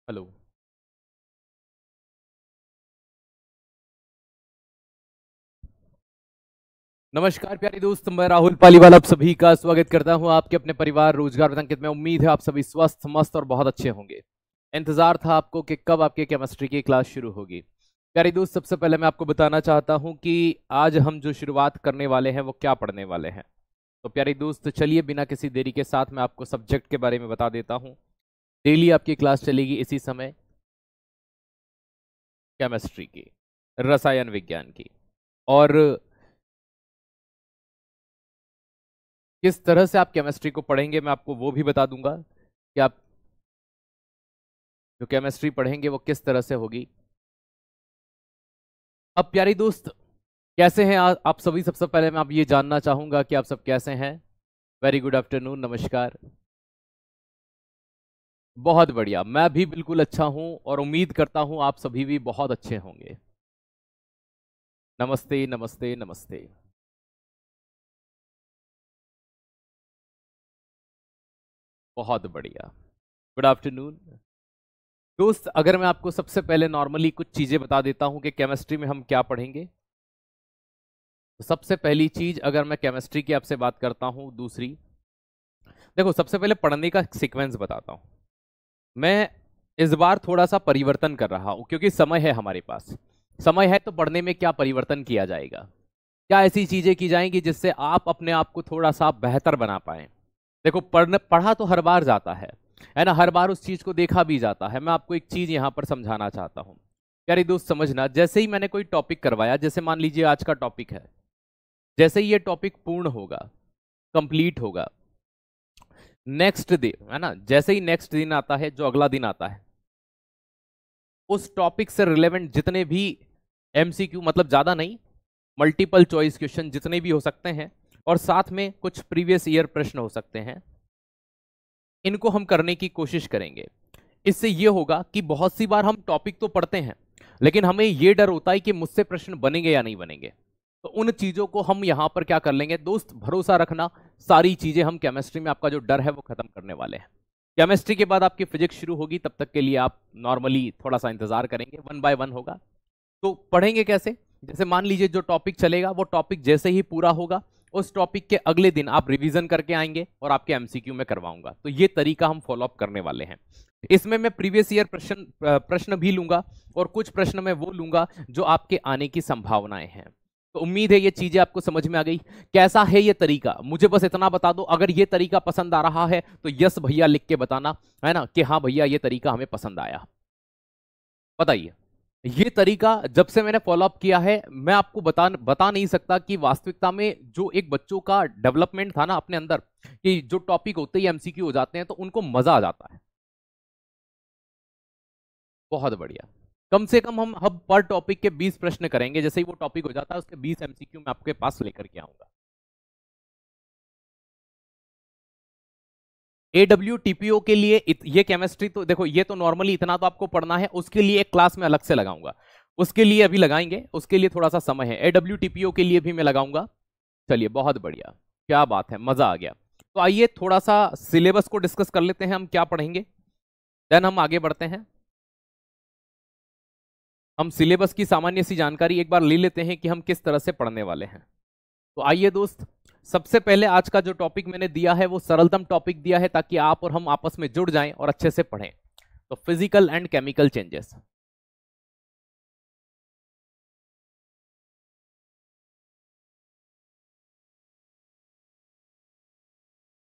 Hello. नमस्कार प्यारे दोस्त, मैं राहुल पालीवाल आप सभी का स्वागत करता हूं आपके अपने परिवार रोजगार वतन में। उम्मीद है आप सभी स्वस्थ मस्त और बहुत अच्छे होंगे। इंतजार था आपको कि कब आपके केमिस्ट्री की क्लास शुरू होगी। प्यारे दोस्त, सबसे पहले मैं आपको बताना चाहता हूं कि आज हम जो शुरुआत करने वाले हैं वो क्या पढ़ने वाले हैं। तो प्यारे दोस्त, चलिए बिना किसी देरी के साथ मैं आपको सब्जेक्ट के बारे में बता देता हूँ। डेली आपकी क्लास चलेगी इसी समय केमिस्ट्री की, रसायन विज्ञान की। और किस तरह से आप केमिस्ट्री को पढ़ेंगे मैं आपको वो भी बता दूंगा कि आप जो केमिस्ट्री पढ़ेंगे वो किस तरह से होगी। अब प्यारे दोस्त, कैसे हैं आप सभी। सबसे पहले मैं आप ये जानना चाहूंगा कि आप सब कैसे हैं। वेरी गुड आफ्टरनून, नमस्कार। बहुत बढ़िया, मैं भी बिल्कुल अच्छा हूं और उम्मीद करता हूं आप सभी भी बहुत अच्छे होंगे। नमस्ते नमस्ते नमस्ते। बहुत बढ़िया, गुड आफ्टरनून। दोस्त, अगर मैं आपको सबसे पहले नॉर्मली कुछ चीजें बता देता हूं कि केमिस्ट्री में हम क्या पढ़ेंगे। तो सबसे पहली चीज, अगर मैं केमिस्ट्री की आपसे बात करता हूं, दूसरी, देखो सबसे पहले पढ़ने का सीक्वेंस बताता हूं। मैं इस बार थोड़ा सा परिवर्तन कर रहा हूं क्योंकि समय है हमारे पास। समय है तो पढ़ने में क्या परिवर्तन किया जाएगा, क्या ऐसी चीजें की जाएंगी जिससे आप अपने आप को थोड़ा सा बेहतर बना पाए। देखो, पढ़ा तो हर बार जाता है ना, हर बार उस चीज को देखा भी जाता है। मैं आपको एक चीज यहां पर समझाना चाहता हूं। प्यारे दोस्त समझना, जैसे ही मैंने कोई टॉपिक करवाया, जैसे मान लीजिए आज का टॉपिक है, जैसे ही ये टॉपिक पूर्ण होगा, कंप्लीट होगा, नेक्स्ट डे है ना, जैसे ही नेक्स्ट दिन आता है, जो अगला दिन आता है, उस टॉपिक से रिलेवेंट जितने भी एमसीक्यू, मतलब ज्यादा नहीं, मल्टीपल चॉइस क्वेश्चन जितने भी हो सकते हैं, और साथ में कुछ प्रीवियस ईयर प्रश्न हो सकते हैं, इनको हम करने की कोशिश करेंगे। इससे यह होगा कि बहुत सी बार हम टॉपिक तो पढ़ते हैं, लेकिन हमें यह डर होता है कि मुझसे प्रश्न बनेंगे या नहीं बनेंगे। तो उन चीजों को हम यहां पर क्या कर लेंगे दोस्त, भरोसा रखना, सारी चीजें हम केमिस्ट्री में आपका जो डर है वो खत्म करने वाले हैं। केमिस्ट्री के बाद आपकी फिजिक्स शुरू होगी, तब तक के लिए आप नॉर्मली थोड़ा सा इंतजार करेंगे, वन बाय वन होगा। तो पढ़ेंगे कैसे, जैसे मान लीजिए जो टॉपिक चलेगा वो टॉपिक जैसे ही पूरा होगा, उस टॉपिक के अगले दिन आप रिवीजन करके आएंगे और आपके एमसीक्यू में करवाऊंगा। तो ये तरीका हम फॉलो अप करने वाले हैं। इसमें मैं प्रीवियस ईयर प्रश्न भी लूंगा, और कुछ प्रश्न मैं वो लूंगा जो आपके आने की संभावनाएं हैं। तो उम्मीद है ये चीजें आपको समझ में आ गई। कैसा है ये तरीका, मुझे बस इतना बता दो। अगर ये तरीका पसंद आ रहा है तो यस भैया लिख के बताना, है ना, कि हाँ भैया ये तरीका हमें पसंद आया। बताइए। ये तरीका जब से मैंने फॉलो अप किया है, मैं आपको बता नहीं सकता कि वास्तविकता में जो एक बच्चों का डेवलपमेंट था ना अपने अंदर, कि जो टॉपिक होते ही एमसीक्यू हो जाते हैं तो उनको मजा आ जाता है। बहुत बढ़िया। कम से कम हम पर टॉपिक के 20 प्रश्न करेंगे, जैसे ही वो टॉपिक हो जाता है उसके 20 एमसीक्यू मैं आपके पास लेकर के आऊंगा। AWTPO के लिए ये केमिस्ट्री तो देखो, ये तो नॉर्मली इतना तो आपको पढ़ना है, उसके लिए एक क्लास में अलग से लगाऊंगा। उसके लिए अभी लगाएंगे, उसके लिए थोड़ा सा समय है। AWTPO के लिए भी मैं लगाऊंगा। चलिए, बहुत बढ़िया, क्या बात है, मजा आ गया। तो आइए थोड़ा सा सिलेबस को डिस्कस कर लेते हैं, हम क्या पढ़ेंगे, देन हम आगे बढ़ते हैं। हम सिलेबस की सामान्य सी जानकारी एक बार ले लेते हैं कि हम किस तरह से पढ़ने वाले हैं। तो आइए दोस्त, सबसे पहले आज का जो टॉपिक मैंने दिया है वो सरलतम टॉपिक दिया है, ताकि आप और हम आपस में जुड़ जाएं और अच्छे से पढ़ें। तो physical and chemical changes.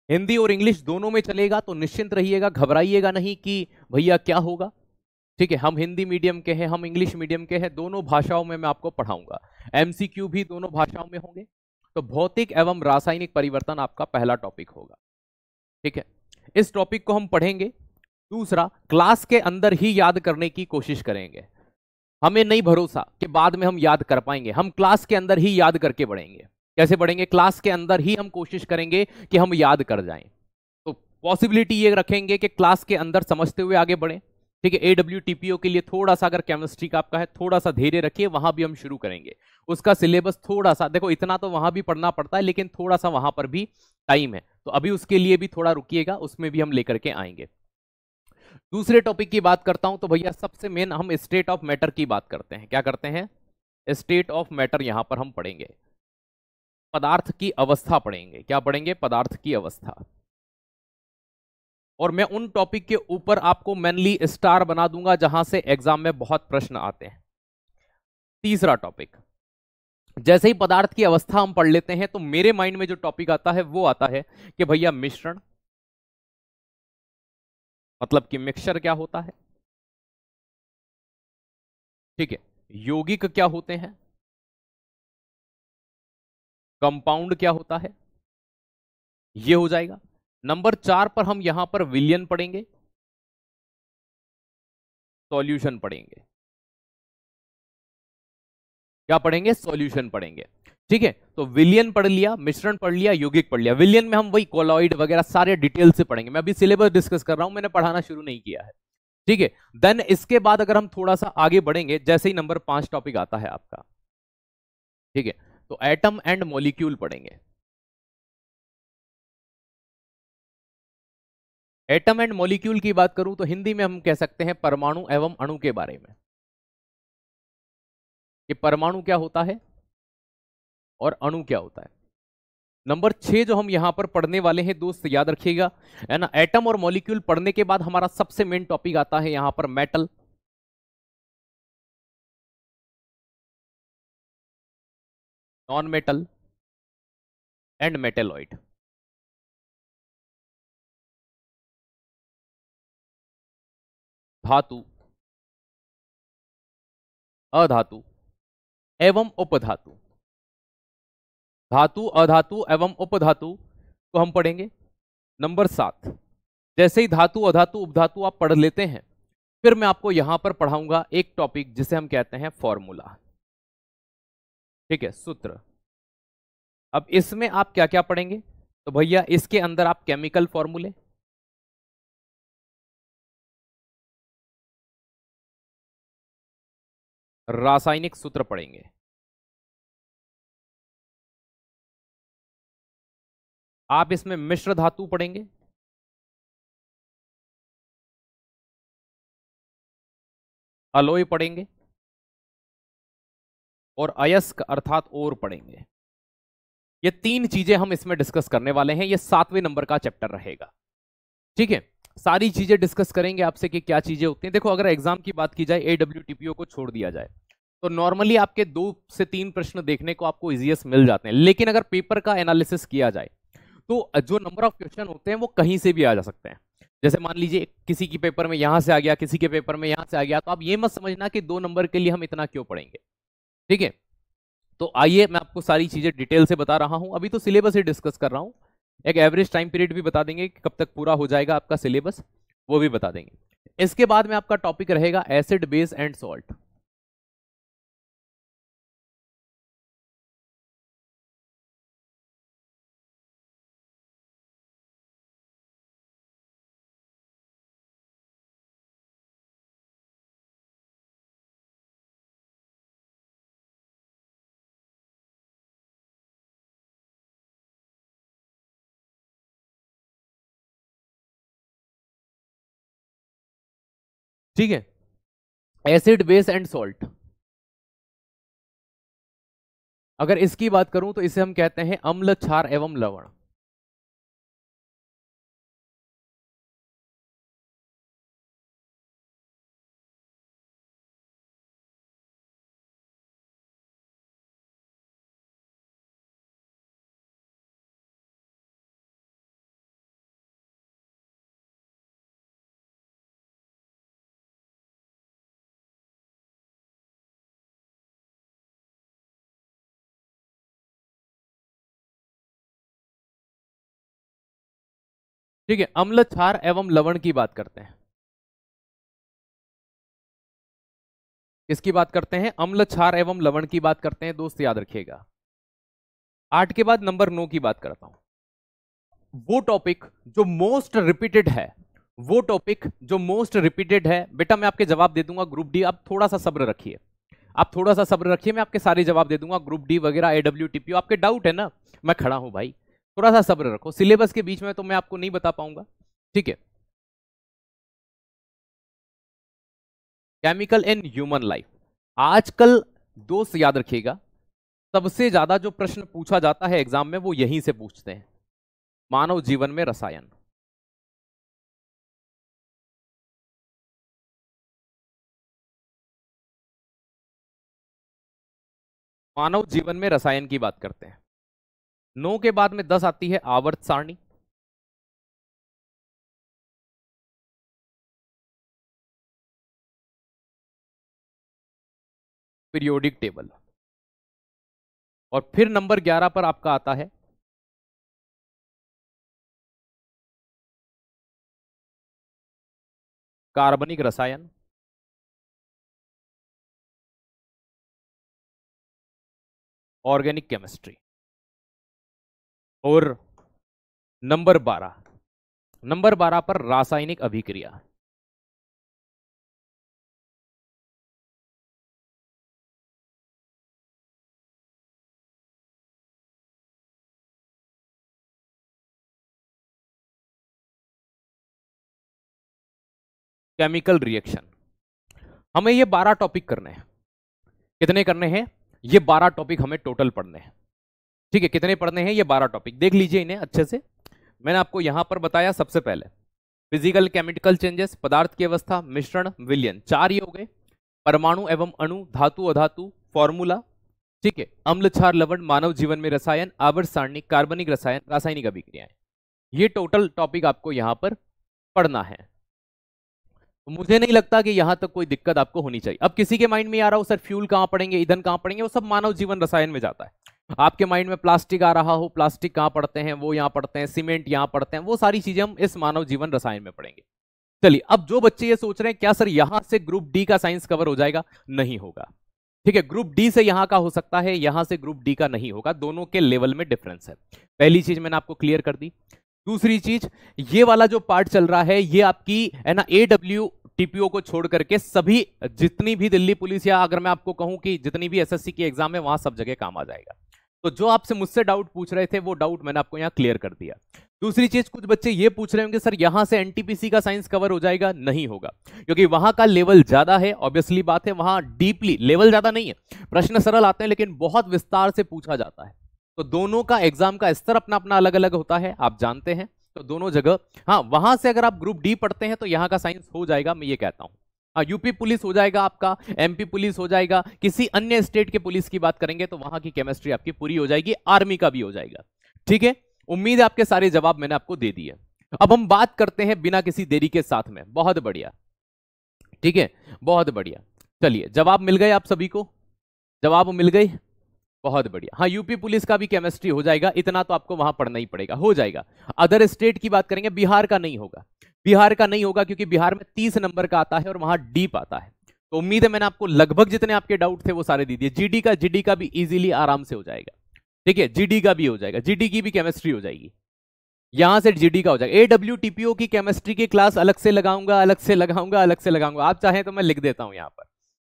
Hindi और इंग्लिश दोनों में चलेगा, तो निश्चिंत रहिएगा, घबराइएगा नहीं कि भैया क्या होगा। ठीक है, हम हिंदी मीडियम के हैं, हम इंग्लिश मीडियम के हैं, दोनों भाषाओं में मैं आपको पढ़ाऊंगा। एमसीक्यू भी दोनों भाषाओं में होंगे। तो भौतिक एवं रासायनिक परिवर्तन आपका पहला टॉपिक होगा। ठीक है, इस टॉपिक को हम पढ़ेंगे। दूसरा, क्लास के अंदर ही याद करने की कोशिश करेंगे। हमें नहीं भरोसा कि बाद में हम याद कर पाएंगे, हम क्लास के अंदर ही याद करके बढ़ेंगे। कैसे बढ़ेंगे, क्लास के अंदर ही हम कोशिश करेंगे कि हम याद कर जाएं। तो पॉसिबिलिटी ये रखेंगे कि क्लास के अंदर समझते हुए आगे बढ़ें। ठीक है, AWTPO के लिए थोड़ा सा, अगर केमिस्ट्री का आपका है, थोड़ा सा धैर्य रखिए, वहां भी हम शुरू करेंगे। उसका सिलेबस थोड़ा सा, देखो इतना तो वहां भी पढ़ना पड़ता है, लेकिन थोड़ा सा वहां पर भी टाइम है, तो अभी उसके लिए भी थोड़ा रुकिएगा, उसमें भी हम लेकर के आएंगे। दूसरे टॉपिक की बात करता हूं तो भैया सबसे मेन हम स्टेट ऑफ मैटर की बात करते हैं। क्या करते हैं? स्टेट ऑफ मैटर यहां पर हम पढ़ेंगे, पदार्थ की अवस्था पढ़ेंगे। क्या पढ़ेंगे? पदार्थ की अवस्था। और मैं उन टॉपिक के ऊपर आपको मेनली स्टार बना दूंगा जहां से एग्जाम में बहुत प्रश्न आते हैं। तीसरा टॉपिक, जैसे ही पदार्थ की अवस्था हम पढ़ लेते हैं तो मेरे माइंड में जो टॉपिक आता है वो आता है कि भैया मिश्रण, मतलब कि मिक्सचर क्या होता है, ठीक है, यौगिक क्या होते हैं, कंपाउंड क्या होता है, ये हो जाएगा। नंबर 4 पर हम यहां पर विलयन पढ़ेंगे, सॉल्यूशन पढ़ेंगे। क्या पढ़ेंगे? सॉल्यूशन पढ़ेंगे। ठीक है, तो विलयन पढ़ लिया, मिश्रण पढ़ लिया, यौगिक पढ़ लिया। विलयन में हम वही कोलॉइड वगैरह सारे डिटेल से पढ़ेंगे। मैं अभी सिलेबस डिस्कस कर रहा हूं, मैंने पढ़ाना शुरू नहीं किया है। ठीक है, देन इसके बाद अगर हम थोड़ा सा आगे बढ़ेंगे, जैसे ही नंबर 5 टॉपिक आता है आपका, ठीक है, तो एटम एंड मॉलिक्यूल पढ़ेंगे। एटम एंड मॉलिक्यूल की बात करूं तो हिंदी में हम कह सकते हैं परमाणु एवं अणु के बारे में, कि परमाणु क्या होता है और अणु क्या होता है। नंबर 6 जो हम यहां पर पढ़ने वाले हैं दोस्त, याद रखिएगा, है ना, एटम और मॉलिक्यूल पढ़ने के बाद हमारा सबसे मेन टॉपिक आता है यहां पर metal, non metal and metalloid. धातु, अधातु एवं उपधातु। धातु, अधातु एवं उपधातु को हम पढ़ेंगे। नंबर 7, जैसे ही धातु, अधातु, उपधातु आप पढ़ लेते हैं, फिर मैं आपको यहां पर पढ़ाऊंगा एक टॉपिक जिसे हम कहते हैं फॉर्मूला। ठीक है, सूत्र। अब इसमें आप क्या क्या पढ़ेंगे? तो भैया इसके अंदर आप केमिकल फॉर्मूले, रासायनिक सूत्र पढ़ेंगे, आप इसमें मिश्र धातु पढ़ेंगे, अलॉय पढ़ेंगे और अयस्क अर्थात ओर पढ़ेंगे। ये 3 चीजें हम इसमें डिस्कस करने वाले हैं। ये 7वें नंबर का चैप्टर रहेगा। ठीक है, सारी चीजें डिस्कस करेंगे आपसे कि क्या चीजें होती हैं। देखो, अगर एग्जाम की बात की जाए, AWTPO को छोड़ दिया जाए, तो नॉर्मली आपके 2 से 3 प्रश्न देखने को आपको इजीएस मिल जाते हैं। लेकिन अगर पेपर का एनालिसिस किया जाए तो जो नंबर ऑफ क्वेश्चन होते हैं वो कहीं से भी आ जा सकते हैं। जैसे मान लीजिए किसी की पेपर में यहां से आ गया, किसी के पेपर में यहां से आ गया, तो आप ये मत समझना कि 2 नंबर के लिए हम इतना क्यों पढ़ेंगे। ठीक है, तो आइए मैं आपको सारी चीजें डिटेल से बता रहा हूं। अभी तो सिलेबस ही डिस्कस कर रहा हूं, एक एवरेज टाइम पीरियड भी बता देंगे कि कब तक पूरा हो जाएगा आपका सिलेबस, वो भी बता देंगे। इसके बाद में आपका टॉपिक रहेगा एसिड, बेस एंड सॉल्ट। ठीक है, एसिड, बेस एंड सॉल्ट, अगर इसकी बात करूं तो इसे हम कहते हैं अम्ल, क्षार एवं लवण। ठीक है, अम्ल, क्षार एवं लवण की बात करते हैं। किसकी बात करते हैं? अम्ल, क्षार एवं लवण की बात करते हैं दोस्त, याद रखिएगा। 8 के बाद नंबर 9 की बात करता हूं, वो टॉपिक जो मोस्ट रिपीटेड है, वो टॉपिक जो मोस्ट रिपीटेड है। बेटा मैं आपके जवाब दे दूंगा ग्रुप डी, आप थोड़ा सा सब्र रखिए, आप थोड़ा सा सब्र रखिए, मैं आपके सारे जवाब दे दूंगा। ग्रुप डी वगैरह, AWTPO, आपके डाउट है ना, मैं खड़ा हूं भाई, थोड़ा सा सब्र रखो। सिलेबस के बीच में तो मैं आपको नहीं बता पाऊंगा। ठीक है, केमिकल इन ह्यूमन लाइफ। आजकल दोस्त याद रखिएगा, सबसे ज्यादा जो प्रश्न पूछा जाता है एग्जाम में वो यहीं से पूछते हैं, मानव जीवन में रसायन। मानव जीवन में रसायन की बात करते हैं। 9 के बाद में 10 आती है आवर्त सारणी, पीरियोडिक टेबल, और फिर नंबर 11 पर आपका आता है कार्बनिक रसायन, ऑर्गेनिक केमिस्ट्री, और नंबर 12 पर रासायनिक अभिक्रिया। Chemical reaction. हमें ये 12 टॉपिक करने हैं। कितने करने हैं? ये 12 टॉपिक हमें टोटल पढ़ने हैं। ठीक है, कितने पढ़ने हैं? ये 12 टॉपिक। देख लीजिए इन्हें अच्छे से। मैंने आपको यहां पर बताया सबसे पहले फिजिकल केमिकल चेंजेस, पदार्थ की अवस्था, मिश्रण, विलयन, 4 ये हो गए। परमाणु एवं अणु, धातु अधातु, फॉर्मूला, ठीक है, अम्ल क्षार लवण, मानव जीवन में रसायन, आवर्त सारणी, कार्बनिक रसायन, रासायनिक अभिक्रियाएं। ये टोटल टॉपिक आपको यहां पर पढ़ना है। मुझे नहीं लगता कि यहां तक कोई दिक्कत आपको होनी चाहिए। अब किसी के माइंड में आ रहा हो सर फ्यूल कहां पढ़ेंगे, ईंधन कहां पढ़ेंगे, वो सब मानव जीवन रसायन में जाता है। आपके माइंड में प्लास्टिक आ रहा हो, प्लास्टिक कहां पढ़ते हैं, वो यहां पढ़ते हैं, सीमेंट यहां पढ़ते हैं, वो सारी चीजें हम इस मानव जीवन रसायन में पढ़ेंगे। चलिए, अब जो बच्चे ये सोच रहे हैं क्या सर यहां से ग्रुप डी का साइंस कवर हो जाएगा, नहीं होगा। ठीक है, ग्रुप डी से यहां का हो सकता है, यहां से ग्रुप डी का नहीं होगा, दोनों के लेवल में डिफरेंस है। पहली चीज मैंने आपको क्लियर कर दी। दूसरी चीज, ये वाला जो पार्ट चल रहा है ये आपकी है ना एडब्ल्यू टीपीओ को छोड़ करके सभी जितनी भी दिल्ली पुलिस या अगर मैं आपको कहूं कि जितनी भी एसएससी की एग्जाम है वहां सब जगह काम आ जाएगा। तो जो आपसे मुझसे डाउट पूछ रहे थे वो डाउट मैंने आपको यहां क्लियर कर दिया। दूसरी चीज, कुछ बच्चे ये पूछ रहे होंगे सर यहां से एनटीपीसी का साइंस कवर हो जाएगा, नहीं होगा, क्योंकि वहां का लेवल ज्यादा है। ऑब्वियसली बात है, वहां डीपली लेवल ज्यादा नहीं है, प्रश्न सरल आते हैं लेकिन बहुत विस्तार से पूछा जाता है। तो दोनों का एग्जाम का स्तर अपना अपना अलग अलग होता है, आप जानते हैं। तो दोनों जगह, हाँ, वहां से अगर आप ग्रुप डी पढ़ते हैं तो यहां का साइंस हो जाएगा, मैं ये कहता हूं। हाँ, यूपी पुलिस हो जाएगा आपका, एमपी पुलिस हो जाएगा, किसी अन्य स्टेट के पुलिस की बात करेंगे तो वहां की केमिस्ट्री आपकी पूरी हो जाएगी, आर्मी का भी हो जाएगा। ठीक है, उम्मीद है आपके सारे जवाब मैंने आपको दे दिए। अब हम बात करते हैं बिना किसी देरी के साथ में। बहुत बढ़िया, ठीक है, बहुत बढ़िया। चलिए, जवाब मिल गए आप सभी को? जवाब मिल गए, बहुत बढ़िया। हाँ, यूपी पुलिस का भी केमिस्ट्री हो जाएगा, इतना तो आपको वहां पढ़ना ही पड़ेगा, हो जाएगा। अदर स्टेट की बात करेंगे, बिहार का नहीं होगा, बिहार का नहीं होगा क्योंकि बिहार में 30 नंबर का आता है और वहां डीप आता है। तो उम्मीद है मैंने आपको लगभग जितने आपके डाउट थे वो सारे दे दिए। जीडी का भी इजीली आराम से हो जाएगा। ठीक है, जीडी का भी हो जाएगा, जीडी की भी केमिस्ट्री हो जाएगी, यहां से जीडी का हो जाएगा। एडब्ल्यूटीपीओ की केमिस्ट्री की क्लास अलग से लगाऊंगा, अलग से लगाऊंगा, अलग से लगाऊंगा, आप चाहें तो मैं लिख देता हूं यहां पर।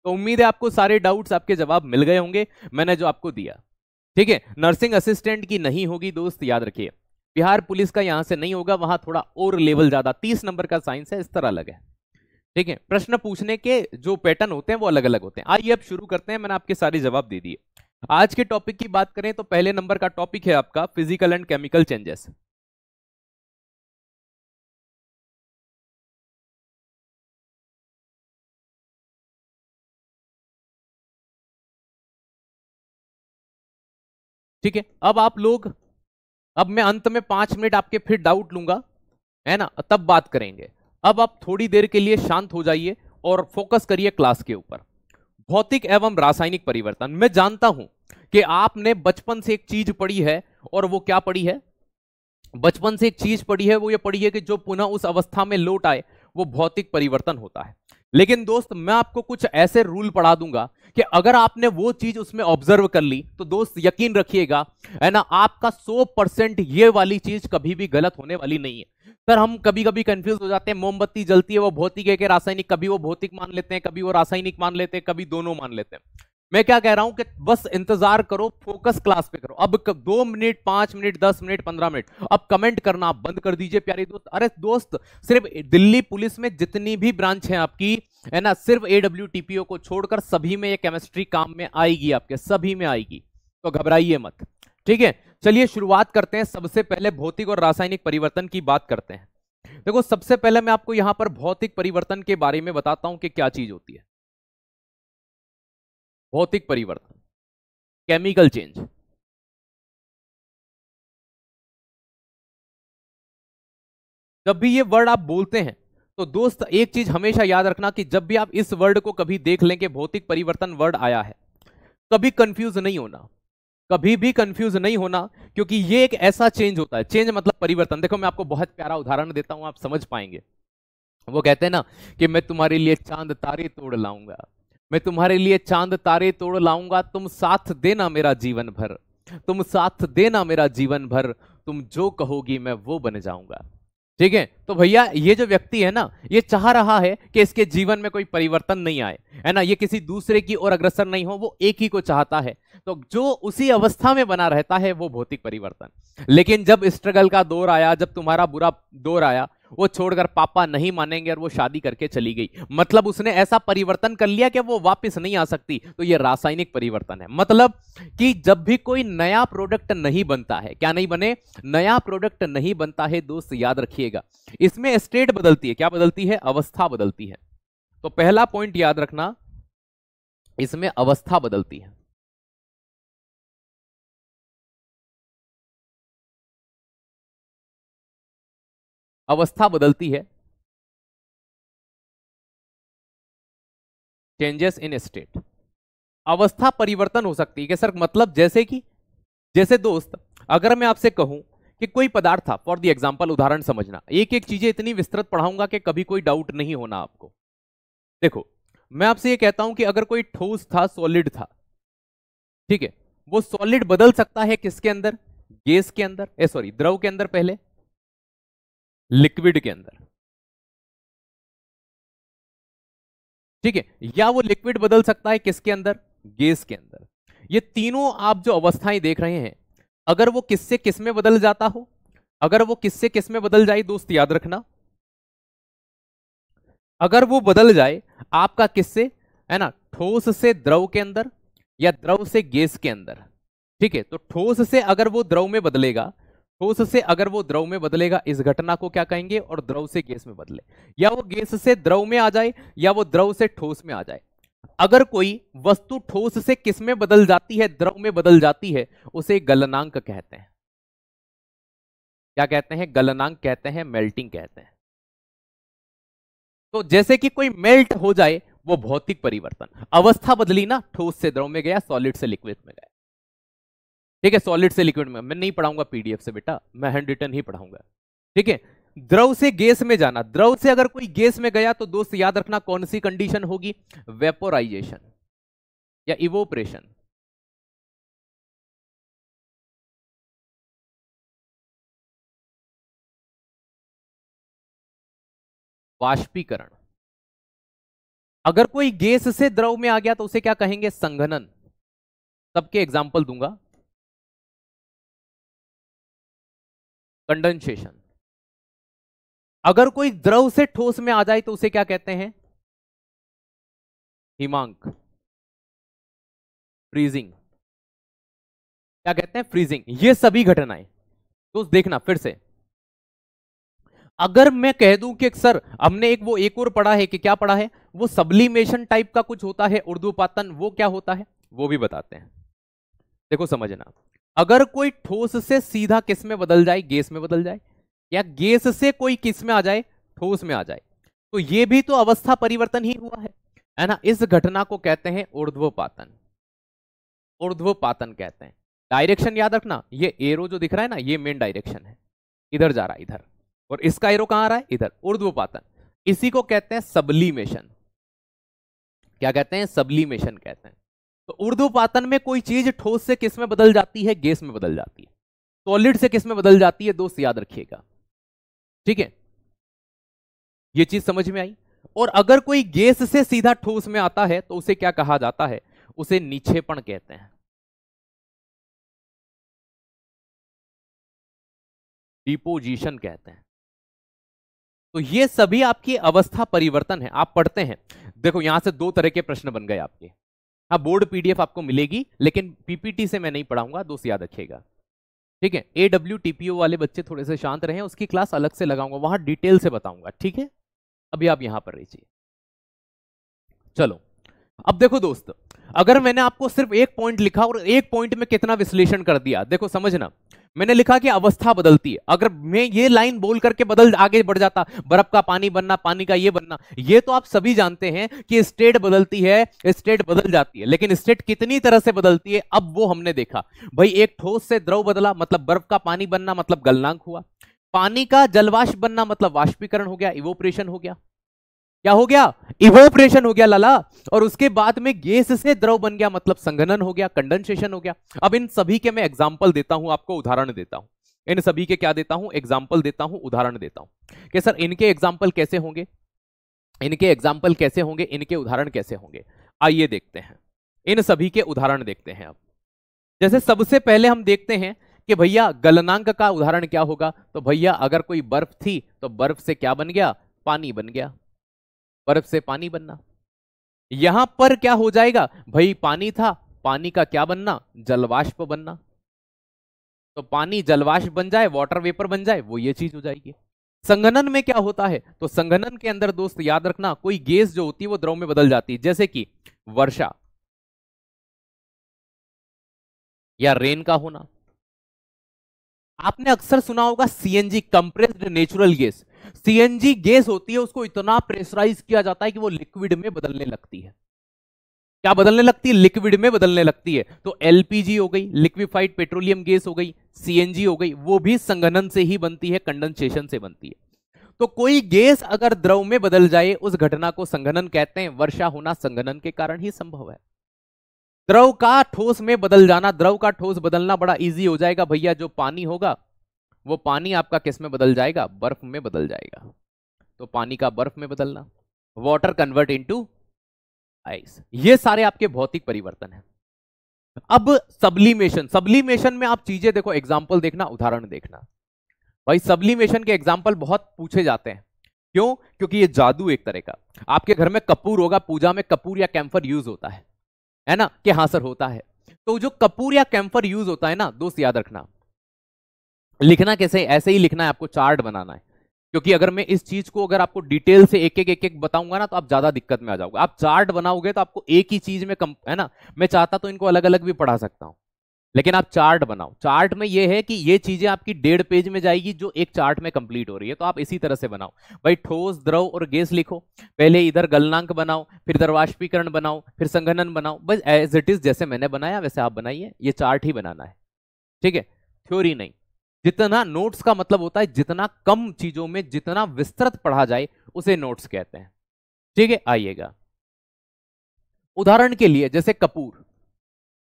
तो उम्मीद है आपको सारे डाउट्स आपके जवाब मिल गए होंगे मैंने जो आपको दिया। ठीक है, नर्सिंग असिस्टेंट की नहीं होगी दोस्त, याद रखिए। बिहार पुलिस का यहां से नहीं होगा, वहां थोड़ा और लेवल ज्यादा, 30 नंबर का साइंस है, इस तरह अलग है। ठीक है, प्रश्न पूछने के जो पैटर्न होते हैं वो अलग अलग होते हैं। आइए अब शुरू करते हैं, मैंने आपके सारे जवाब दे दिए। आज के टॉपिक की बात करें तो पहले नंबर का टॉपिक है आपका फिजिकल एंड केमिकल चेंजेस। ठीक है, अब आप लोग, अब मैं अंत में 5 मिनट आपके फिर डाउट लूंगा, है ना, तब बात करेंगे। अब आप थोड़ी देर के लिए शांत हो जाइए और फोकस करिए क्लास के ऊपर। भौतिक एवं रासायनिक परिवर्तन। मैं जानता हूं कि आपने बचपन से एक चीज पढ़ी है, और वो क्या पढ़ी है? बचपन से एक चीज पढ़ी है, वो ये पढ़ी है कि जो पुनः उस अवस्था में लौट आए वो भौतिक परिवर्तन होता है। लेकिन दोस्त, मैं आपको कुछ ऐसे रूल पढ़ा दूंगा कि अगर आपने वो चीज उसमें ऑब्जर्व कर ली तो दोस्त यकीन रखिएगा, है ना, आपका 100% ये वाली चीज कभी भी गलत होने वाली नहीं है। सर हम कभी कभी कंफ्यूज हो जाते हैं, मोमबत्ती जलती है वो भौतिक है कि रासायनिक, कभी वो भौतिक मान लेते हैं, कभी वो रासायनिक मान लेते हैं, कभी दोनों मान लेते हैं। मैं क्या कह रहा हूं कि बस इंतजार करो, फोकस क्लास पे करो। अब 2 मिनट, 5 मिनट, 10 मिनट, 15 मिनट, अब कमेंट करना आप बंद कर दीजिए प्यारे दोस्त। अरे दोस्त, सिर्फ दिल्ली पुलिस में जितनी भी ब्रांच है आपकी, है ना, सिर्फ AWTPO को छोड़कर सभी में ये केमिस्ट्री काम में आएगी, आपके सभी में आएगी, तो घबराइए मत। ठीक है, चलिए शुरुआत करते हैं। सबसे पहले भौतिक और रासायनिक परिवर्तन की बात करते हैं। देखो, सबसे पहले मैं आपको यहां पर भौतिक परिवर्तन के बारे में बताता हूं कि क्या चीज होती है। भौतिक परिवर्तन, केमिकल चेंज। जब भी ये वर्ड आप बोलते हैं तो दोस्त एक चीज हमेशा याद रखना कि जब भी आप इस वर्ड को कभी देख लें कि भौतिक परिवर्तन वर्ड आया है, कभी कंफ्यूज नहीं होना, कभी भी कंफ्यूज नहीं होना, क्योंकि ये एक ऐसा चेंज होता है। चेंज मतलब परिवर्तन। देखो, मैं आपको बहुत प्यारा उदाहरण देता हूं, आप समझ पाएंगे। वो कहते हैं ना कि मैं तुम्हारे लिए चांद तारे तोड़ लाऊंगा, मैं तुम्हारे लिए चांद तारे तोड़ लाऊंगा, तुम साथ देना मेरा जीवन भर, तुम साथ देना मेरा जीवन भर, तुम जो कहोगी मैं वो बन जाऊंगा। ठीक है, तो भैया ये जो व्यक्ति है ना, ये चाह रहा है कि इसके जीवन में कोई परिवर्तन नहीं आए, है ना, ये किसी दूसरे की ओर अग्रसर नहीं हो, वो एक ही को चाहता है। तो जो उसी अवस्था में बना रहता है वो भौतिक परिवर्तन। लेकिन जब स्ट्रगल का दौर आया, जब तुम्हारा बुरा दौर आया, वो छोड़कर पापा नहीं मानेंगे और वो शादी करके चली गई, मतलब उसने ऐसा परिवर्तन कर लिया कि वो वापस नहीं आ सकती, तो ये रासायनिक परिवर्तन है। मतलब कि जब भी कोई नया प्रोडक्ट नहीं बनता है, क्या नहीं बने, नया प्रोडक्ट नहीं बनता है दोस्त, याद रखिएगा, इसमें स्टेट बदलती है। क्या बदलती है? अवस्था बदलती है। तो पहला पॉइंट याद रखना, इसमें अवस्था बदलती है। अवस्था बदलती है, चेंजेस इन स्टेट। अवस्था परिवर्तन हो सकती है कि सर, मतलब जैसे कि, जैसे दोस्त अगर मैं आपसे कहूं कि कोई पदार्थ था, फॉर द एग्जांपल, उदाहरण समझना, एक एक चीजें इतनी विस्तृत पढ़ाऊंगा कि कभी कोई डाउट नहीं होना आपको। देखो, मैं आपसे ये कहता हूं कि अगर कोई ठोस था, सॉलिड था, ठीक है, वो सॉलिड बदल सकता है किसके अंदर? गैस के अंदर, सॉरी, द्रव के अंदर, पहले लिक्विड के अंदर, ठीक है, या वो लिक्विड बदल सकता है किसके अंदर? गैस के अंदर। ये तीनों आप जो अवस्थाएं देख रहे हैं, अगर वो किससे किस में बदल जाता हो, अगर वो किससे किस में बदल जाए दोस्त, याद रखना, अगर वो बदल जाए आपका किससे, है ना, ठोस से द्रव के अंदर या द्रव से गैस के अंदर, ठीक है, तो ठोस से अगर वो द्रव में बदलेगा, ठोस से अगर वो द्रव में बदलेगा, इस घटना को क्या कहेंगे? और द्रव से गैस में बदले, या वो गैस से द्रव में आ जाए, या वो द्रव से ठोस में आ जाए। अगर कोई वस्तु ठोस से किस में बदल जाती है? द्रव में बदल जाती है, उसे गलनांक कहते हैं। क्या कहते हैं? गलनांक कहते हैं, मेल्टिंग कहते हैं। तो जैसे कि कोई मेल्ट हो जाए, वो भौतिक परिवर्तन। अवस्था बदली ना, ठोस से द्रव में गया, सॉलिड से लिक्विड में गया, ठीक है, सॉलिड से लिक्विड में। मैं नहीं पढ़ाऊंगा पीडीएफ से बेटा, मैं हैंड रिटन ही पढ़ाऊंगा, ठीक है। द्रव से गैस में जाना, द्रव से अगर कोई गैस में गया तो दोस्त याद रखना कौन सी कंडीशन होगी? वेपोराइजेशन या इवोपरेशन। वाष्पीकरण। अगर कोई गैस से द्रव में आ गया तो उसे क्या कहेंगे? संघनन। सबके एग्जाम्पल दूंगा। कंडेंसेशन। अगर कोई द्रव से ठोस में आ जाए तो उसे क्या कहते हैं? हिमांक। फ्रीजिंग। क्या कहते हैं? फ्रीजिंग। ये सभी घटनाएं तो देखना फिर से, अगर मैं कह दूं कि सर हमने एक और पढ़ा है, कि क्या पढ़ा है? वो सब्लिमेशन टाइप का कुछ होता है, ऊर्ध्वपातन, वो क्या होता है वो भी बताते हैं। देखो समझना, अगर कोई ठोस से सीधा किस में बदल जाए? गैस में बदल जाए, या गैस से कोई किस में आ जाए? ठोस में आ जाए, तो ये भी तो अवस्था परिवर्तन ही हुआ है ना। इस घटना को कहते हैं ऊर्ध्वपातन। ऊर्ध्वपातन कहते हैं। डायरेक्शन याद रखना, ये एरो जो दिख रहा है ना, ये मेन डायरेक्शन है, इधर जा रहा है, इधर, और इसका एरो कहां आ रहा है? इधर। ऊर्ध्वपातन, इसी को कहते हैं सब्लिमेशन। क्या कहते हैं? सब्लिमेशन कहते हैं। तो ऊर्ध्वपातन में कोई चीज ठोस से किस में बदल जाती है? गैस में बदल जाती है। सॉलिड से किस में बदल जाती है दोस्त? याद रखिएगा, ठीक है, ये चीज समझ में आई। और अगर कोई गैस से सीधा ठोस में आता है तो उसे क्या कहा जाता है? उसे निक्षेपण कहते हैं, डिपोजिशन कहते हैं। तो ये सभी आपकी अवस्था परिवर्तन है, आप पढ़ते हैं। देखो यहां से दो तरह के प्रश्न बन गए आपके। हाँ, बोर्ड पीडीएफ आपको मिलेगी, लेकिन पीपीटी से मैं नहीं पढ़ाऊंगा, दोस्त याद रखिएगा, ठीक है। AWTPO वाले बच्चे थोड़े से शांत रहे, उसकी क्लास अलग से लगाऊंगा, वहां डिटेल से बताऊंगा, ठीक है। अभी आप यहां पर रहिए। चलो अब देखो दोस्त, अगर मैंने आपको सिर्फ एक पॉइंट लिखा और एक पॉइंट में कितना विश्लेषण कर दिया, देखो समझना, मैंने लिखा कि अवस्था बदलती है। अगर मैं ये लाइन बोल करके बदल आगे बढ़ जाता, बर्फ का पानी बनना, पानी का ये बनना, ये तो आप सभी जानते हैं कि स्टेट बदलती है, स्टेट बदल जाती है, लेकिन स्टेट कितनी तरह से बदलती है अब वो हमने देखा। भाई एक ठोस से द्रव बदला मतलब बर्फ का पानी बनना, मतलब गलनांक हुआ। पानी का जलवाष्प बनना मतलब वाष्पीकरण हो गया, इवोपरेशन हो गया। क्या हो गया? इवोपरेशन हो गया लाला। और उसके बाद में गैस से द्रव बन गया मतलब संघनन हो गया, कंडेंसेशन हो गया। अब इन सभी के मैं एग्जांपल देता हूं, आपको उदाहरण देता हूं। इन सभी के क्या देता हूं? एग्जांपल देता हूं, उदाहरण देता हूं कि सर इनके एग्जांपल कैसे होंगे, इनके एग्जांपल कैसे होंगे, इनके उदाहरण कैसे होंगे। आइए देखते हैं, इन सभी के उदाहरण देखते हैं। अब जैसे सबसे पहले हम देखते हैं कि भैया गलनांक का उदाहरण क्या होगा। तो भैया अगर कोई बर्फ थी तो बर्फ से क्या बन गया? पानी बन गया, बर्फ से पानी बनना। यहां पर क्या हो जाएगा भाई? पानी था, पानी का क्या बनना? जलवाष्प बनना। तो पानी जलवाष्प बन जाए, वाटर वेपर बन जाए, वो ये चीज हो जाएगी। संघनन में क्या होता है? तो संघनन के अंदर दोस्त याद रखना, कोई गैस जो होती है वो द्रव में बदल जाती है, जैसे कि वर्षा या रेन का होना। आपने अक्सर सुना होगा CNG, compressed natural gas. CNG gas होती है, उसको इतना प्रेशराइज किया जाता है कि वो लिक्विड में बदलने लगती है। क्या बदलने लगती है? लिक्विड में बदलने लगती है। तो एलपीजी हो गई, लिक्विफाइड पेट्रोलियम गैस हो गई, सीएनजी हो गई, वो भी संघनन से ही बनती है, कंडेंसेशन से बनती है। तो कोई गैस अगर द्रव में बदल जाए, उस घटना को संघनन कहते हैं। वर्षा होना संघनन के कारण ही संभव है। द्रव का ठोस में बदल जाना, द्रव का ठोस बदलना बड़ा इजी हो जाएगा भैया। जो पानी होगा वो पानी आपका किस में बदल जाएगा? बर्फ में बदल जाएगा। तो पानी का बर्फ में बदलना, वाटर कन्वर्ट इनटू आइस, ये सारे आपके भौतिक परिवर्तन हैं। अब सब्लिमेशन, सब्लिमेशन में आप चीजें देखो, एग्जाम्पल देखना, उदाहरण देखना। भाई सब्लिमेशन के एग्जाम्पल बहुत पूछे जाते हैं। क्यों? क्योंकि ये जादू एक तरह का। आपके घर में कपूर होगा, पूजा में कपूर या कैंफर यूज होता है ना? कि हाँ सर होता है। तो जो कपूर या कैंफर यूज होता है ना दोस्त, याद रखना, लिखना कैसे? ऐसे ही लिखना है, आपको चार्ट बनाना है। क्योंकि अगर मैं इस चीज को अगर आपको डिटेल से एक एक बताऊंगा ना, तो आप ज्यादा दिक्कत में आ जाओगे। आप चार्ट बनाओगे तो आपको एक ही चीज में कम है ना। मैं चाहता तो इनको अलग अलग भी पढ़ा सकता हूं, लेकिन आप चार्ट बनाओ। चार्ट में ये है कि ये चीजें आपकी 1.5 पेज में जाएगी जो एक चार्ट में कंप्लीट हो रही है। तो आप इसी तरह से बनाओ भाई। ठोस, द्रव और गैस लिखो, पहले इधर गलनांक बनाओ, फिर इधर वाष्पीकरण बनाओ, फिर संघनन बनाओ। बस एज इट इज जैसे मैंने बनाया वैसे आप बनाइए। ये चार्ट ही बनाना है, ठीक है, थ्योरी नहीं। जितना नोट्स का मतलब होता है जितना कम चीजों में जितना विस्तृत पढ़ा जाए उसे नोट्स कहते हैं, ठीक है। आइएगा उदाहरण के लिए, जैसे कपूर।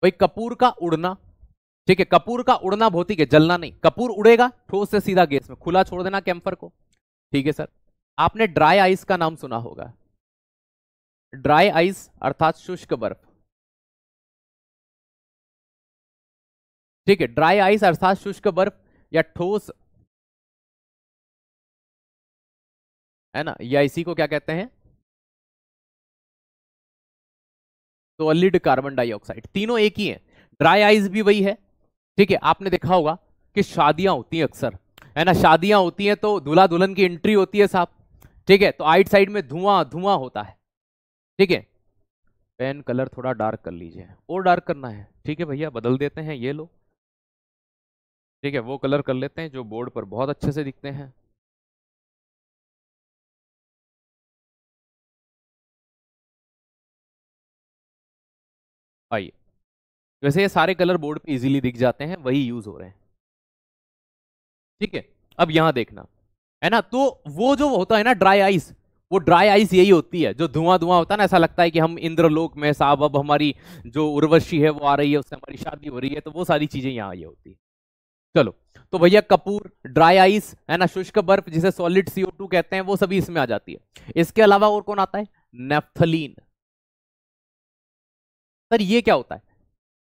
भाई कपूर का उड़ना, ठीक है, कपूर का उड़ना भौतिक है, जलना नहीं। कपूर उड़ेगा ठोस से सीधा गैस में, खुला छोड़ देना कैंफर को, ठीक है सर। आपने ड्राई आइस का नाम सुना होगा, ड्राई आइस अर्थात शुष्क बर्फ, ठीक है। ड्राई आइस अर्थात शुष्क बर्फ या ठोस, है ना, या इसी को क्या कहते हैं? Solid carbon dioxide. तीनों एक ही है, ड्राई आइस भी वही है, ठीक है। आपने देखा होगा कि शादियां होती हैं अक्सर, है ना, शादियां होती हैं तो दूल्हा दुल्हन की एंट्री होती है साहब, ठीक है। तो आइट साइड में धुआं धुआं होता है, ठीक है। पेन कलर थोड़ा डार्क कर लीजिए, और डार्क करना है, ठीक है भैया, बदल देते हैं, ये लो, ठीक है। वो कलर कर लेते हैं जो बोर्ड पर बहुत अच्छे से दिखते हैं। आइए, वैसे ये सारे कलर बोर्ड पे इजीली दिख जाते हैं, वही यूज हो रहे हैं, ठीक है। अब यहां देखना, है ना, तो वो जो होता है ना ड्राई आइस, वो ड्राई आइस यही होती है जो धुआं धुआं होता है ना, ऐसा लगता है कि हम इंद्रलोक में साहब, अब हमारी जो उर्वशी है वो आ रही है, उससे हमारी शादी हो रही है। तो वो सारी चीजें यहाँ ये होती है। चलो, तो भैया कपूर, ड्राई आइस, है ना, शुष्क बर्फ जिसे सॉलिड CO2 कहते हैं, वो सभी इसमें आ जाती है। इसके अलावा और कौन आता है? नेफ्थलीन, सर ये क्या होता है?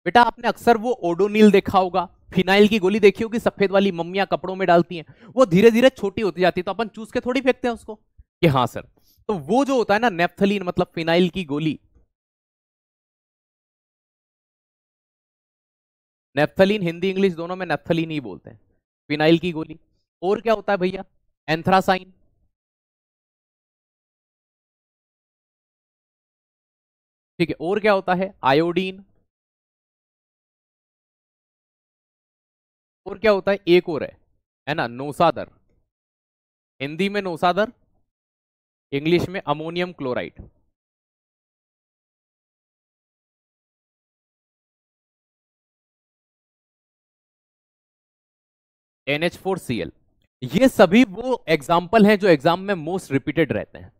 बेटा आपने अक्सर वो ओडोनिल देखा होगा, फिनाइल की गोली देखी होगी, सफेद वाली मम्मियां कपड़ों में डालती हैं, वो धीरे धीरे छोटी होती जाती है, तो अपन चूस के थोड़ी फेंकते हैं उसको कि हाँ सर। तो वो जो होता है ना नेफ्थलीन, मतलब फिनाइल की गोली, नेफ्थलीन हिंदी इंग्लिश दोनों में नेफ्थलीन ही बोलते हैं, फिनाइल की गोली। और क्या होता है भैया? एंथ्रासाइन, ठीक है। और क्या होता है? आयोडीन। और क्या होता है? एक और है ना, नोसादर। हिंदी में नोसादर, इंग्लिश में अमोनियम क्लोराइड। NH4Cl। ये सभी वो एग्जाम्पल हैं जो एग्जाम में मोस्ट रिपीटेड रहते हैं,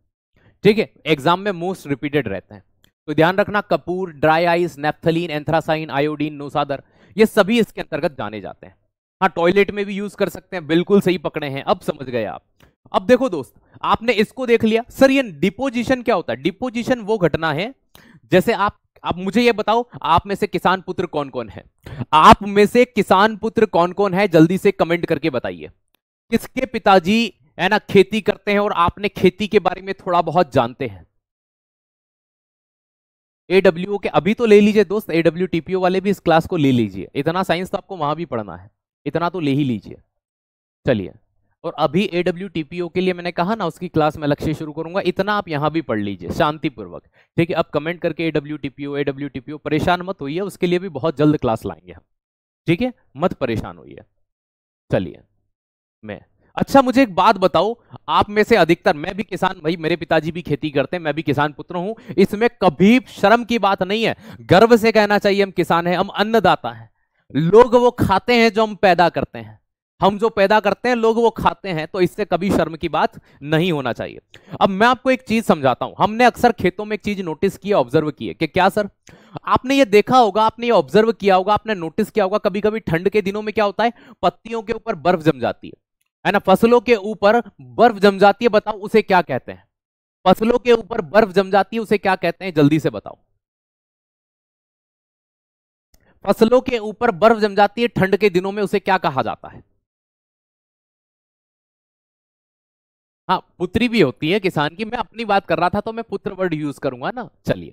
ठीक है, एग्जाम में मोस्ट रिपीटेड रहते हैं। तो ध्यान रखना, कपूर, dry ice, naphthalene, anthracene, iodine, नोसादर, ये सभी इसके अंतर्गत जाने जाते हैं। हाँ, टॉयलेट में भी यूज कर सकते हैं, बिल्कुल सही पकड़े हैं, अब समझ गए आप। अब देखो दोस्त, आपने इसको देख लिया। सर ये डिपोजिशन क्या होता है? डिपोजिशन वो घटना है, जैसे आप मुझे ये बताओ, आप में से किसान पुत्र कौन कौन है? आप में से किसान पुत्र कौन कौन है, जल्दी से कमेंट करके बताइए। किसके पिताजी है ना खेती करते हैं और आपने खेती के बारे में थोड़ा बहुत जानते हैं? AWO के अभी तो ले लीजिए दोस्त, AWTPO वाले भी इस क्लास को ले लीजिए, इतना साइंस तो आपको वहां भी पढ़ना है, इतना तो ले ही लीजिए। चलिए, और अभी AWTPO के लिए मैंने कहा ना उसकी क्लास में अलग से शुरू करूंगा, इतना आप यहां भी पढ़ लीजिए शांतिपूर्वक, ठीक है। अब कमेंट करके AWTPO परेशान मत होइए, उसके लिए भी बहुत जल्द क्लास लाएंगे हम, ठीक है, मत परेशान होइए। चलिए, मैं अच्छा मुझे एक बात बताओ, आप में से अधिकतर, मैं भी किसान, भाई मेरे पिताजी भी खेती करते हैं, मैं भी किसान पुत्र हूं, इसमें कभी शर्म की बात नहीं है, गर्व से कहना चाहिए हम किसान हैं, हम अन्नदाता हैं। लोग वो खाते हैं जो हम पैदा करते हैं, हम जो पैदा करते हैं लोग वो खाते हैं, तो इससे कभी शर्म की बात नहीं होना चाहिए। अब मैं आपको एक चीज समझाता हूं, हमने अक्सर खेतों में एक चीज नोटिस की है, ऑब्जर्व की है कि क्या सर, आपने ये देखा होगा, आपने ये ऑब्जर्व किया होगा, आपने नोटिस किया होगा, कभी कभी ठंड के दिनों में क्या होता है, पत्तियों के ऊपर बर्फ जम जाती है ना, फसलों के ऊपर बर्फ जम जाती है, बताओ उसे क्या कहते हैं? फसलों के ऊपर बर्फ जम जाती है उसे क्या कहते हैं, जल्दी से बताओ। फसलों के ऊपर बर्फ जम जाती है ठंड के दिनों में, उसे क्या कहा जाता है? हाँ, पुत्री भी होती है किसान की, मैं अपनी बात कर रहा था तो मैं पुत्र वर्ड यूज करूंगा ना। चलिए,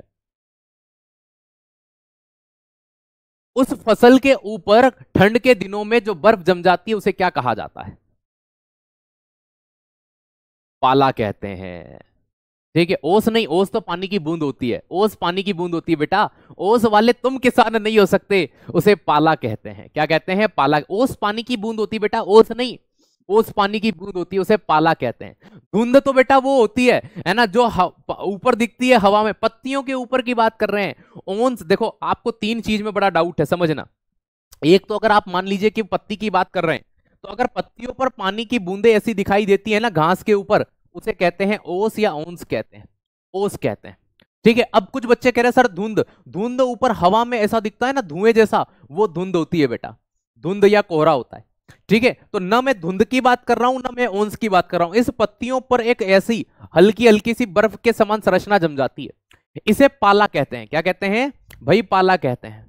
उस फसल के ऊपर ठंड के दिनों में जो बर्फ जम जाती है उसे क्या कहा जाता है? पाला कहते हैं, ठीक है। ओस नहीं, ओस तो पानी की बूंद होती है, ओस पानी की बूंद होती है बेटा, ओस वाले तुम किसान नहीं हो सकते, उसे पाला कहते हैं। क्या कहते हैं? पाला। ओस पानी की बूंद होती है बेटा, ओस नहीं, ओस पानी की बूंद होती है, उसे पाला कहते हैं। धुंध तो बेटा वो होती है ना, जो ऊपर दिखती है हवा में, पत्तियों के ऊपर की बात कर रहे हैं। ओन्स देखो, आपको तीन चीज में बड़ा डाउट है, समझना। एक तो अगर आप मान लीजिए कि पत्ती की बात कर रहे हैं, तो अगर पत्तियों पर पानी की बूंदें ऐसी दिखाई देती है ना घास के ऊपर, उसे कहते हैं ओस या ओन्स कहते हैं, ओस कहते हैं, ठीक है। अब कुछ बच्चे कह रहे हैं सर धुंध, धुंध ऊपर हवा में ऐसा दिखता है ना धुएं जैसा, वो धुंध होती है बेटा, धुंध या कोहरा होता है, ठीक है। तो ना मैं धुंध की बात कर रहा हूं ना मैं ओन्स की बात कर रहा हूं, इस पत्तियों पर एक ऐसी हल्की हल्की सी बर्फ के समान संरचना जम जाती है, इसे पाला कहते हैं। क्या कहते हैं भाई? पाला कहते हैं।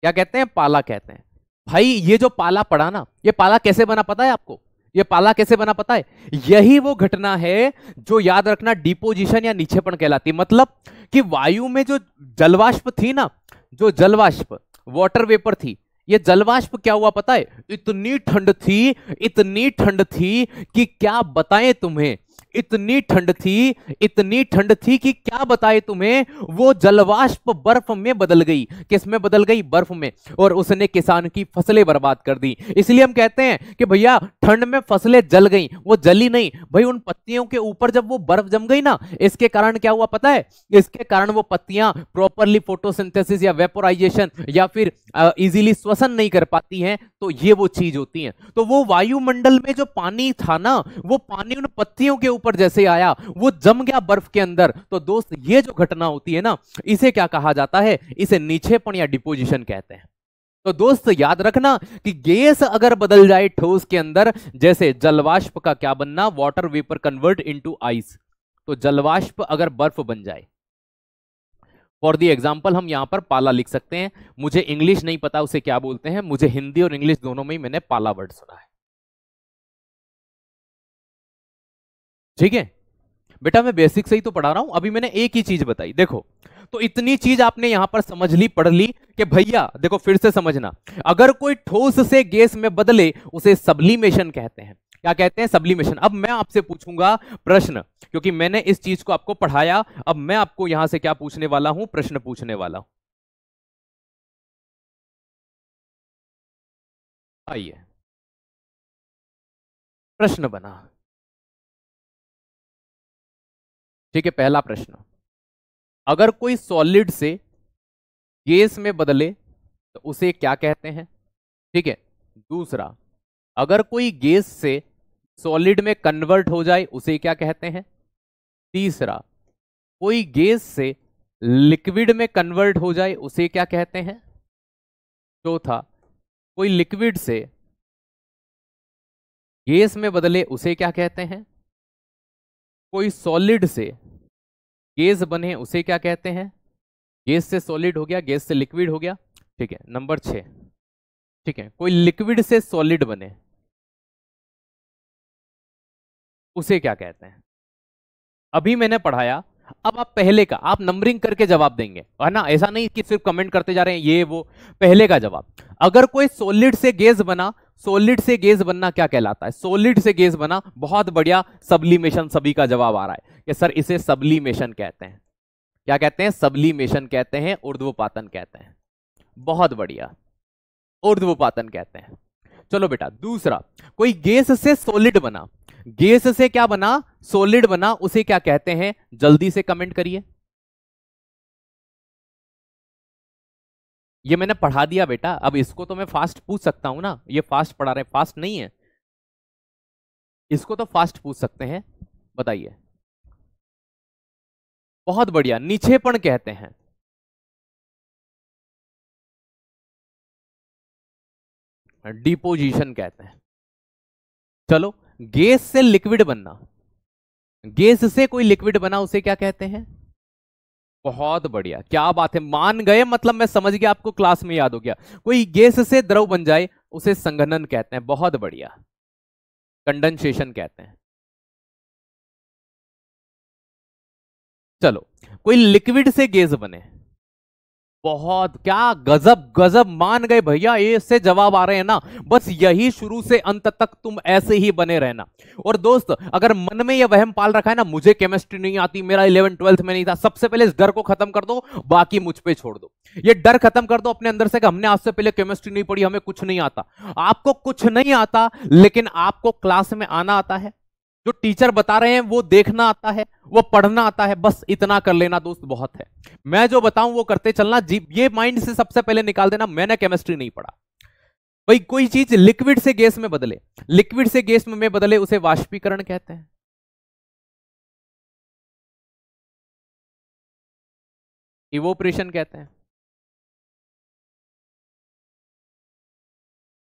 क्या कहते हैं? पाला कहते हैं। भाई ये जो पाला पड़ा ना, ये पाला कैसे बना पता है आपको? ये पाला कैसे बना पता है? यही वो घटना है जो याद रखना डिपोजिशन या नीचेपन कहलाती है। मतलब कि वायु में जो जलवाष्प थी ना, जो जलवाष्प वाटर वेपर थी, ये जलवाष्प क्या हुआ पता है? इतनी ठंड थी, इतनी ठंड थी कि क्या बताएं तुम्हें, इतनी ठंड थी, इतनी ठंड थी कि क्या बताए तुम्हें, वो जलवाष्प बर्फ में बदल गई। किस में बदल गई? बर्फ में। और उसने किसान की फसलें बर्बाद कर दी। इसलिए हम कहते हैं कि भैया ठंड में फसलें जल गई, वो जली नहीं भाई, उन पत्तियों के ऊपर जब वो बर्फ जम गई ना, इसके कारण क्या हुआ पता है? इसके कारण वो पत्तियां प्रॉपरली फोटोसिंथेसिस या वेपोराइजेशन या फिर इजीली श्वसन नहीं कर पाती हैं, तो ये वो चीज होती है। तो वो वायुमंडल में जो पानी था ना, वो पानी उन पत्तियों के ऊपर जैसे आया, वो जम गया बर्फ के अंदर। तो दोस्त ये जो घटना होती है ना, इसे क्या कहा जाता है? इसे नीचेपन या डिपोजिशन कहते हैं। तो दोस्त याद रखना कि गैस अगर बदल जाए ठोस के अंदर, जैसे जलवाष्प का क्या बनना, water vapour convert into ice, तो जलवाष्प अगर बर्फ बन जाए, फॉर द एग्जाम्पल हम यहां पर पाला लिख सकते हैं। मुझे इंग्लिश नहीं पता उसे क्या बोलते हैं, मुझे हिंदी और इंग्लिश दोनों में ही मैंने पाला वर्ड सुना है। ठीक है बेटा, मैं बेसिक से ही तो पढ़ा रहा हूं, अभी मैंने एक ही चीज बताई देखो। तो इतनी चीज आपने यहां पर समझ ली, पढ़ ली कि भैया देखो फिर से समझना, अगर कोई ठोस से गैस में बदले उसे सब्लिमेशन कहते हैं। क्या कहते हैं? सब्लिमेशन। अब मैं आपसे पूछूंगा प्रश्न, क्योंकि मैंने इस चीज को आपको पढ़ाया, अब मैं आपको यहां से क्या पूछने वाला हूं? प्रश्न पूछने वाला हूं। आइए, प्रश्न बना। ठीक है, पहला प्रश्न, अगर कोई सॉलिड से गैस में बदले तो उसे क्या कहते हैं? ठीक है। दूसरा, अगर कोई गैस से सॉलिड में कन्वर्ट हो जाए उसे क्या कहते हैं? तीसरा, कोई गैस से लिक्विड में कन्वर्ट हो जाए उसे क्या कहते हैं? चौथा, कोई लिक्विड से गैस में बदले उसे क्या कहते हैं? कोई सॉलिड से गैस बने उसे क्या कहते हैं? गैस से सॉलिड हो गया, गैस से लिक्विड हो गया। ठीक है, नंबर 6। ठीक है, कोई लिक्विड से सॉलिड बने उसे क्या कहते हैं? अभी मैंने पढ़ाया, अब आप पहले का आप नंबरिंग करके जवाब देंगे, है ना? ऐसा नहीं कि सिर्फ कमेंट करते जा रहे हैं ये वो। पहले का जवाब, अगर कोई सॉलिड से गैस बना, सॉलिड से गैस बनना क्या कहलाता है? सॉलिड से गैस बना, बहुत बढ़िया, सब्लिमेशन। सभी का जवाब आ रहा है कि सर इसे सब्लिमेशन कहते हैं। क्या कहते हैं? सब्लिमेशन कहते हैं, ऊर्ध्वपातन कहते हैं। बहुत बढ़िया, ऊर्ध्वपातन कहते हैं। चलो बेटा, दूसरा, कोई गैस से सॉलिड बना, गैस से क्या बना? सॉलिड बना, उसे क्या कहते हैं? जल्दी से कमेंट करिए। ये मैंने पढ़ा दिया बेटा, अब इसको तो मैं फास्ट पूछ सकता हूं ना, ये फास्ट पढ़ा रहे, फास्ट नहीं है, इसको तो फास्ट पूछ सकते हैं। बताइए। बहुत बढ़िया, निक्षेपण कहते हैं। डिपोजिशन कहते हैं। चलो, गैस से लिक्विड बनना, गैस से कोई लिक्विड बना उसे क्या कहते हैं? बहुत बढ़िया, क्या बात है, मान गए, मतलब मैं समझ गया, आपको क्लास में याद हो गया। कोई गैस से द्रव बन जाए उसे संघनन कहते हैं। बहुत बढ़िया, कंडेंसेशन कहते हैं। चलो, कोई लिक्विड से गैस बने, बहुत, क्या गजब गजब, मान गए भैया, ये से जवाब आ रहे हैं ना। बस यही शुरू से अंत तक तुम ऐसे ही बने रहना। और दोस्त, अगर मन में यह वहम पाल रखा है ना, मुझे केमिस्ट्री नहीं आती, मेरा 11 12th में नहीं था, सबसे पहले इस डर को खत्म कर दो, बाकी मुझ पे छोड़ दो। ये डर खत्म कर दो अपने अंदर से कि हमने आज से पहले केमिस्ट्री नहीं पढ़ी, हमें कुछ नहीं आता। आपको कुछ नहीं आता, लेकिन आपको क्लास में आना आता है, जो टीचर बता रहे हैं वो देखना आता है, वो पढ़ना आता है, बस इतना कर लेना दोस्त, बहुत है। मैं जो बताऊं वो करते चलना जी, ये माइंड से सबसे पहले निकाल देना, मैंने केमिस्ट्री नहीं पढ़ा। भाई, कोई चीज लिक्विड से गैस में बदले, लिक्विड से गैस में बदले उसे वाष्पीकरण कहते हैं। इवोपरेशन कहते हैं।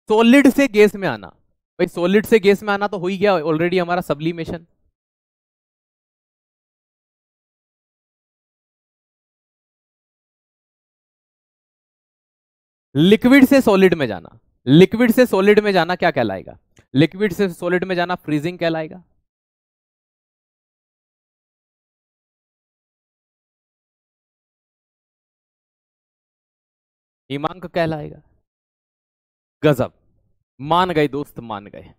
सॉलिड से गैस में आना, भाई सॉलिड से गैस में आना तो हो ही गया ऑलरेडी हमारा, सब्लिमेशन। लिक्विड से सॉलिड में जाना, लिक्विड से सॉलिड में जाना क्या कहलाएगा? लिक्विड से सॉलिड में जाना फ्रीजिंग कहलाएगा। हिमांक कहलाएगा। गजब, मान गए दोस्त, मान गए,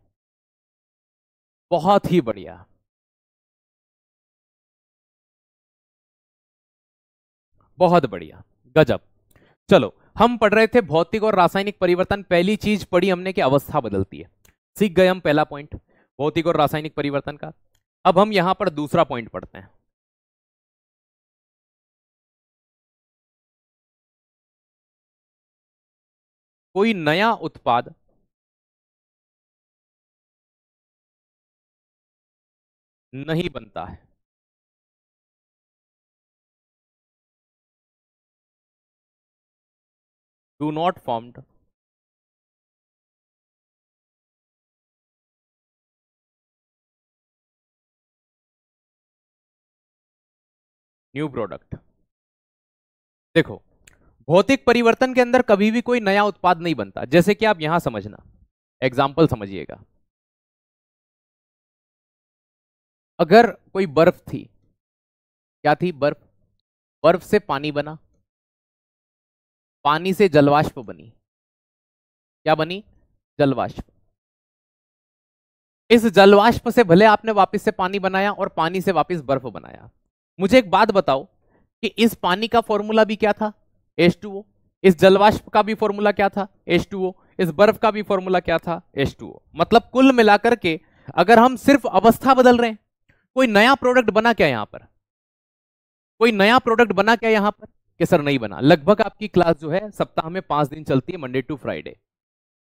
बहुत ही बढ़िया। बहुत बढ़िया, गजब। चलो, हम पढ़ रहे थे भौतिक और रासायनिक परिवर्तन, पहली चीज पढ़ी हमने कि अवस्था बदलती है, सीख गए हम पहला पॉइंट भौतिक और रासायनिक परिवर्तन का। अब हम यहां पर दूसरा पॉइंट पढ़ते हैं। कोई नया उत्पाद नहीं बनता है। Do not formed new product. देखो, भौतिक परिवर्तन के अंदर कभी भी कोई नया उत्पाद नहीं बनता। जैसे कि आप यहां समझना, एग्जाम्पल समझिएगा। अगर कोई बर्फ थी, क्या थी? बर्फ। बर्फ से पानी बना, पानी से जलवाष्प बनी। क्या बनी? जलवाष्प। इस जलवाष्प से भले आपने वापस से पानी बनाया और पानी से वापस बर्फ बनाया। मुझे एक बात बताओ कि इस पानी का फॉर्मूला भी क्या था? H2O। इस जलवाष्प का भी फॉर्मूला क्या था? H2O। इस बर्फ का भी फॉर्मूला क्या था? H2O। मतलब कुल मिलाकर के अगर हम सिर्फ अवस्था बदल रहे हैं, कोई नया प्रोडक्ट बना क्या यहां पर? कोई नया प्रोडक्ट बना क्या यहां पर? कि सर नहीं बना। लगभग आपकी क्लास जो है सप्ताह में 5 दिन चलती है, मंडे टू फ्राइडे।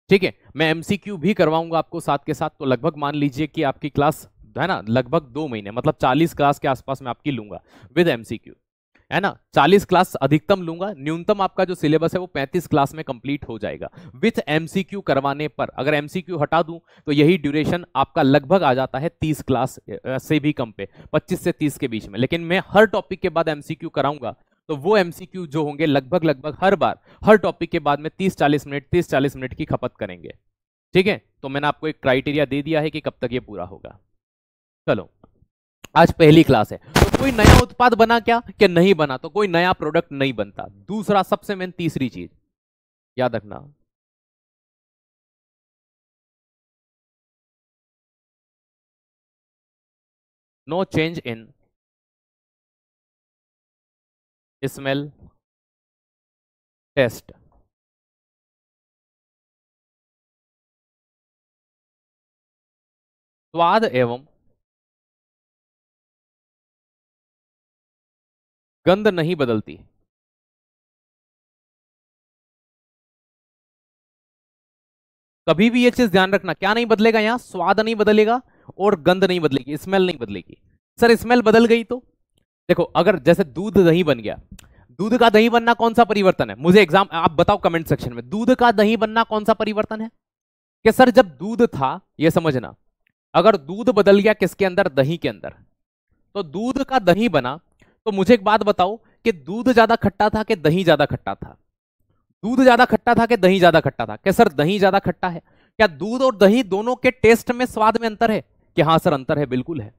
ठीक है, मैं एमसीक्यू भी करवाऊंगा आपको साथ के साथ, तो लगभग मान लीजिए कि आपकी क्लास है ना, लगभग 2 महीने, मतलब 40 क्लास के आसपास में आपकी लूंगा विद एमसीक्यू, है ना। 40 क्लास अधिकतम लूंगा, न्यूनतम आपका जो सिलेबस है वो 35 क्लास में कंप्लीट हो जाएगा विथ एमसीक्यू करवाने पर। अगर एमसीक्यू हटा दूं तो यही ड्यूरेशन आपका लगभग आ जाता है 30 क्लास से भी कम पे, 25 से 30 के बीच में। लेकिन मैं हर टॉपिक के बाद एमसीक्यू कराऊंगा, तो वो एमसीक्यू जो होंगे लगभग लगभग हर बार हर टॉपिक के बाद में 30-40 मिनट की खपत करेंगे। ठीक है, तो मैंने आपको एक क्राइटेरिया दे दिया है कि कब तक ये पूरा होगा। चलो, आज पहली क्लास है, तो कोई नया उत्पाद बना क्या? कि नहीं बना, तो कोई नया प्रोडक्ट नहीं बनता। दूसरा, सबसे मेन तीसरी चीज याद रखना, no change in smell, taste. स्वाद एवं गंध नहीं बदलती। कभी भी ये चीज ध्यान रखना, क्या नहीं बदलेगा यहां? स्वाद नहीं बदलेगा और गंध नहीं बदलेगी, स्मेल नहीं बदलेगी। सर स्मेल बदल गई तो? देखो, अगर जैसे दूध दही बन गया, दूध का दही बनना कौन सा परिवर्तन है? मुझे एग्जाम आप बताओ कमेंट सेक्शन में, दूध का दही बनना कौन सा परिवर्तन है? कि सर जब दूध था, ये समझना, अगर दूध बदल गया किसके अंदर? दही के अंदर, तो दूध का दही बना। तो मुझे एक बात बताओ कि दूध ज्यादा खट्टा था कि दही ज्यादा खट्टा था? दूध ज्यादा खट्टा था कि दही ज्यादा खट्टा था? क्या सर दही ज्यादा खट्टा है? क्या दूध और दही दोनों के टेस्ट में स्वाद में अंतर है? कि हाँ सर अंतर है, बिल्कुल है।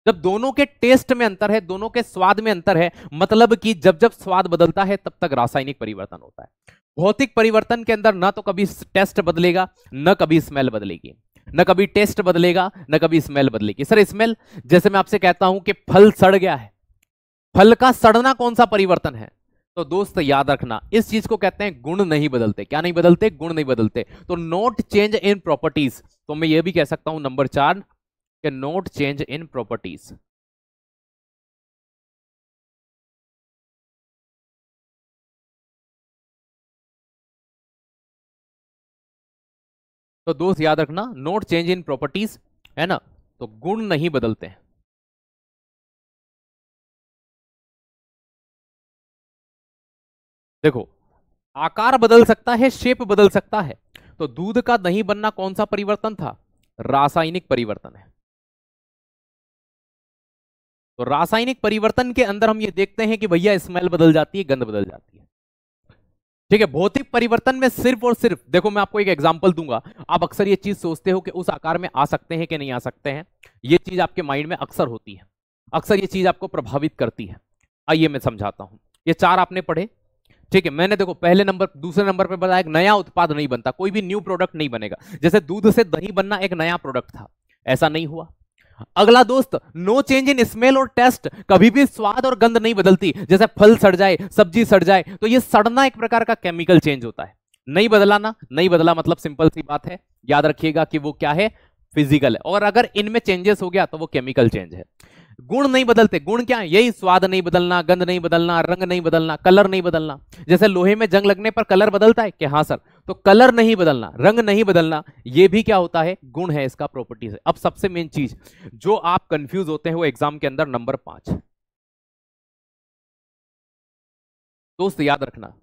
जब दोनों के टेस्ट में अंतर है, दोनों के स्वाद में अंतर है, मतलब कि जब जब स्वाद बदलता है तब तक रासायनिक परिवर्तन होता है। भौतिक परिवर्तन के अंदर ना तो कभी टेस्ट बदलेगा, न कभी स्मेल बदलेगी। न कभी टेस्ट बदलेगा, न कभी स्मेल बदलेगी। सर स्मेल, जैसे मैं आपसे कहता हूं कि फल सड़ गया है, फल का सड़ना कौन सा परिवर्तन है? तो दोस्त याद रखना, इस चीज को कहते हैं गुण नहीं बदलते। क्या नहीं बदलते? गुण नहीं बदलते। तो नोट चेंज इन प्रॉपर्टीज, तो मैं ये भी कह सकता हूं नंबर 4 कि नोट चेंज इन प्रॉपर्टीज। तो दोस्त याद रखना, नोट चेंज इन प्रॉपर्टीज, है ना, तो गुण नहीं बदलते हैं। देखो, आकार बदल सकता है, शेप बदल सकता है। तो दूध का दही बनना कौन सा परिवर्तन था? रासायनिक परिवर्तन है। तो रासायनिक परिवर्तन के अंदर हम ये देखते हैं कि भैया स्मेल बदल जाती है, गंध बदल जाती है। ठीक है, भौतिक परिवर्तन में सिर्फ और सिर्फ, देखो मैं आपको एक एग्जांपल दूंगा। आप अक्सर ये चीज सोचते हो कि उस आकार में आ सकते हैं कि नहीं आ सकते हैं, ये चीज आपके माइंड में अक्सर होती है, अक्सर ये चीज आपको प्रभावित करती है। आइए मैं समझाता हूं। ये 4 आपने पढ़े, ठीक है। मैंने देखो पहले नंबर दूसरे नंबर पे बताया एक नया उत्पाद नहीं बनता, कोई भी न्यू प्रोडक्ट नहीं बनेगा। जैसे दूध से दही बनना एक नया प्रोडक्ट था, ऐसा नहीं हुआ। अगला दोस्त, नो चेंज इन स्मेल और टेस्ट, कभी भी स्वाद और गंध नहीं बदलती। जैसे फल सड़ जाए, सब्जी सड़ जाए, तो ये सड़ना एक प्रकार का केमिकल चेंज होता है। नहीं बदला ना, नहीं बदला मतलब सिंपल सी बात है, याद रखिएगा कि वो क्या है? फिजिकल है। और अगर इनमें चेंजेस हो गया तो वो केमिकल चेंज है। गुण नहीं बदलते। गुण क्या है? यही स्वाद नहीं बदलना, गंध नहीं बदलना, रंग नहीं बदलना, कलर नहीं बदलना। जैसे लोहे में जंग लगने पर कलर बदलता है कि हाँ सर, तो कलर नहीं बदलना, रंग नहीं बदलना, ये भी क्या होता है? गुण है, इसका प्रॉपर्टीज है। अब सबसे मेन चीज जो आप कंफ्यूज होते हैं वो एग्जाम के अंदर नंबर 5, दोस्त याद रखना,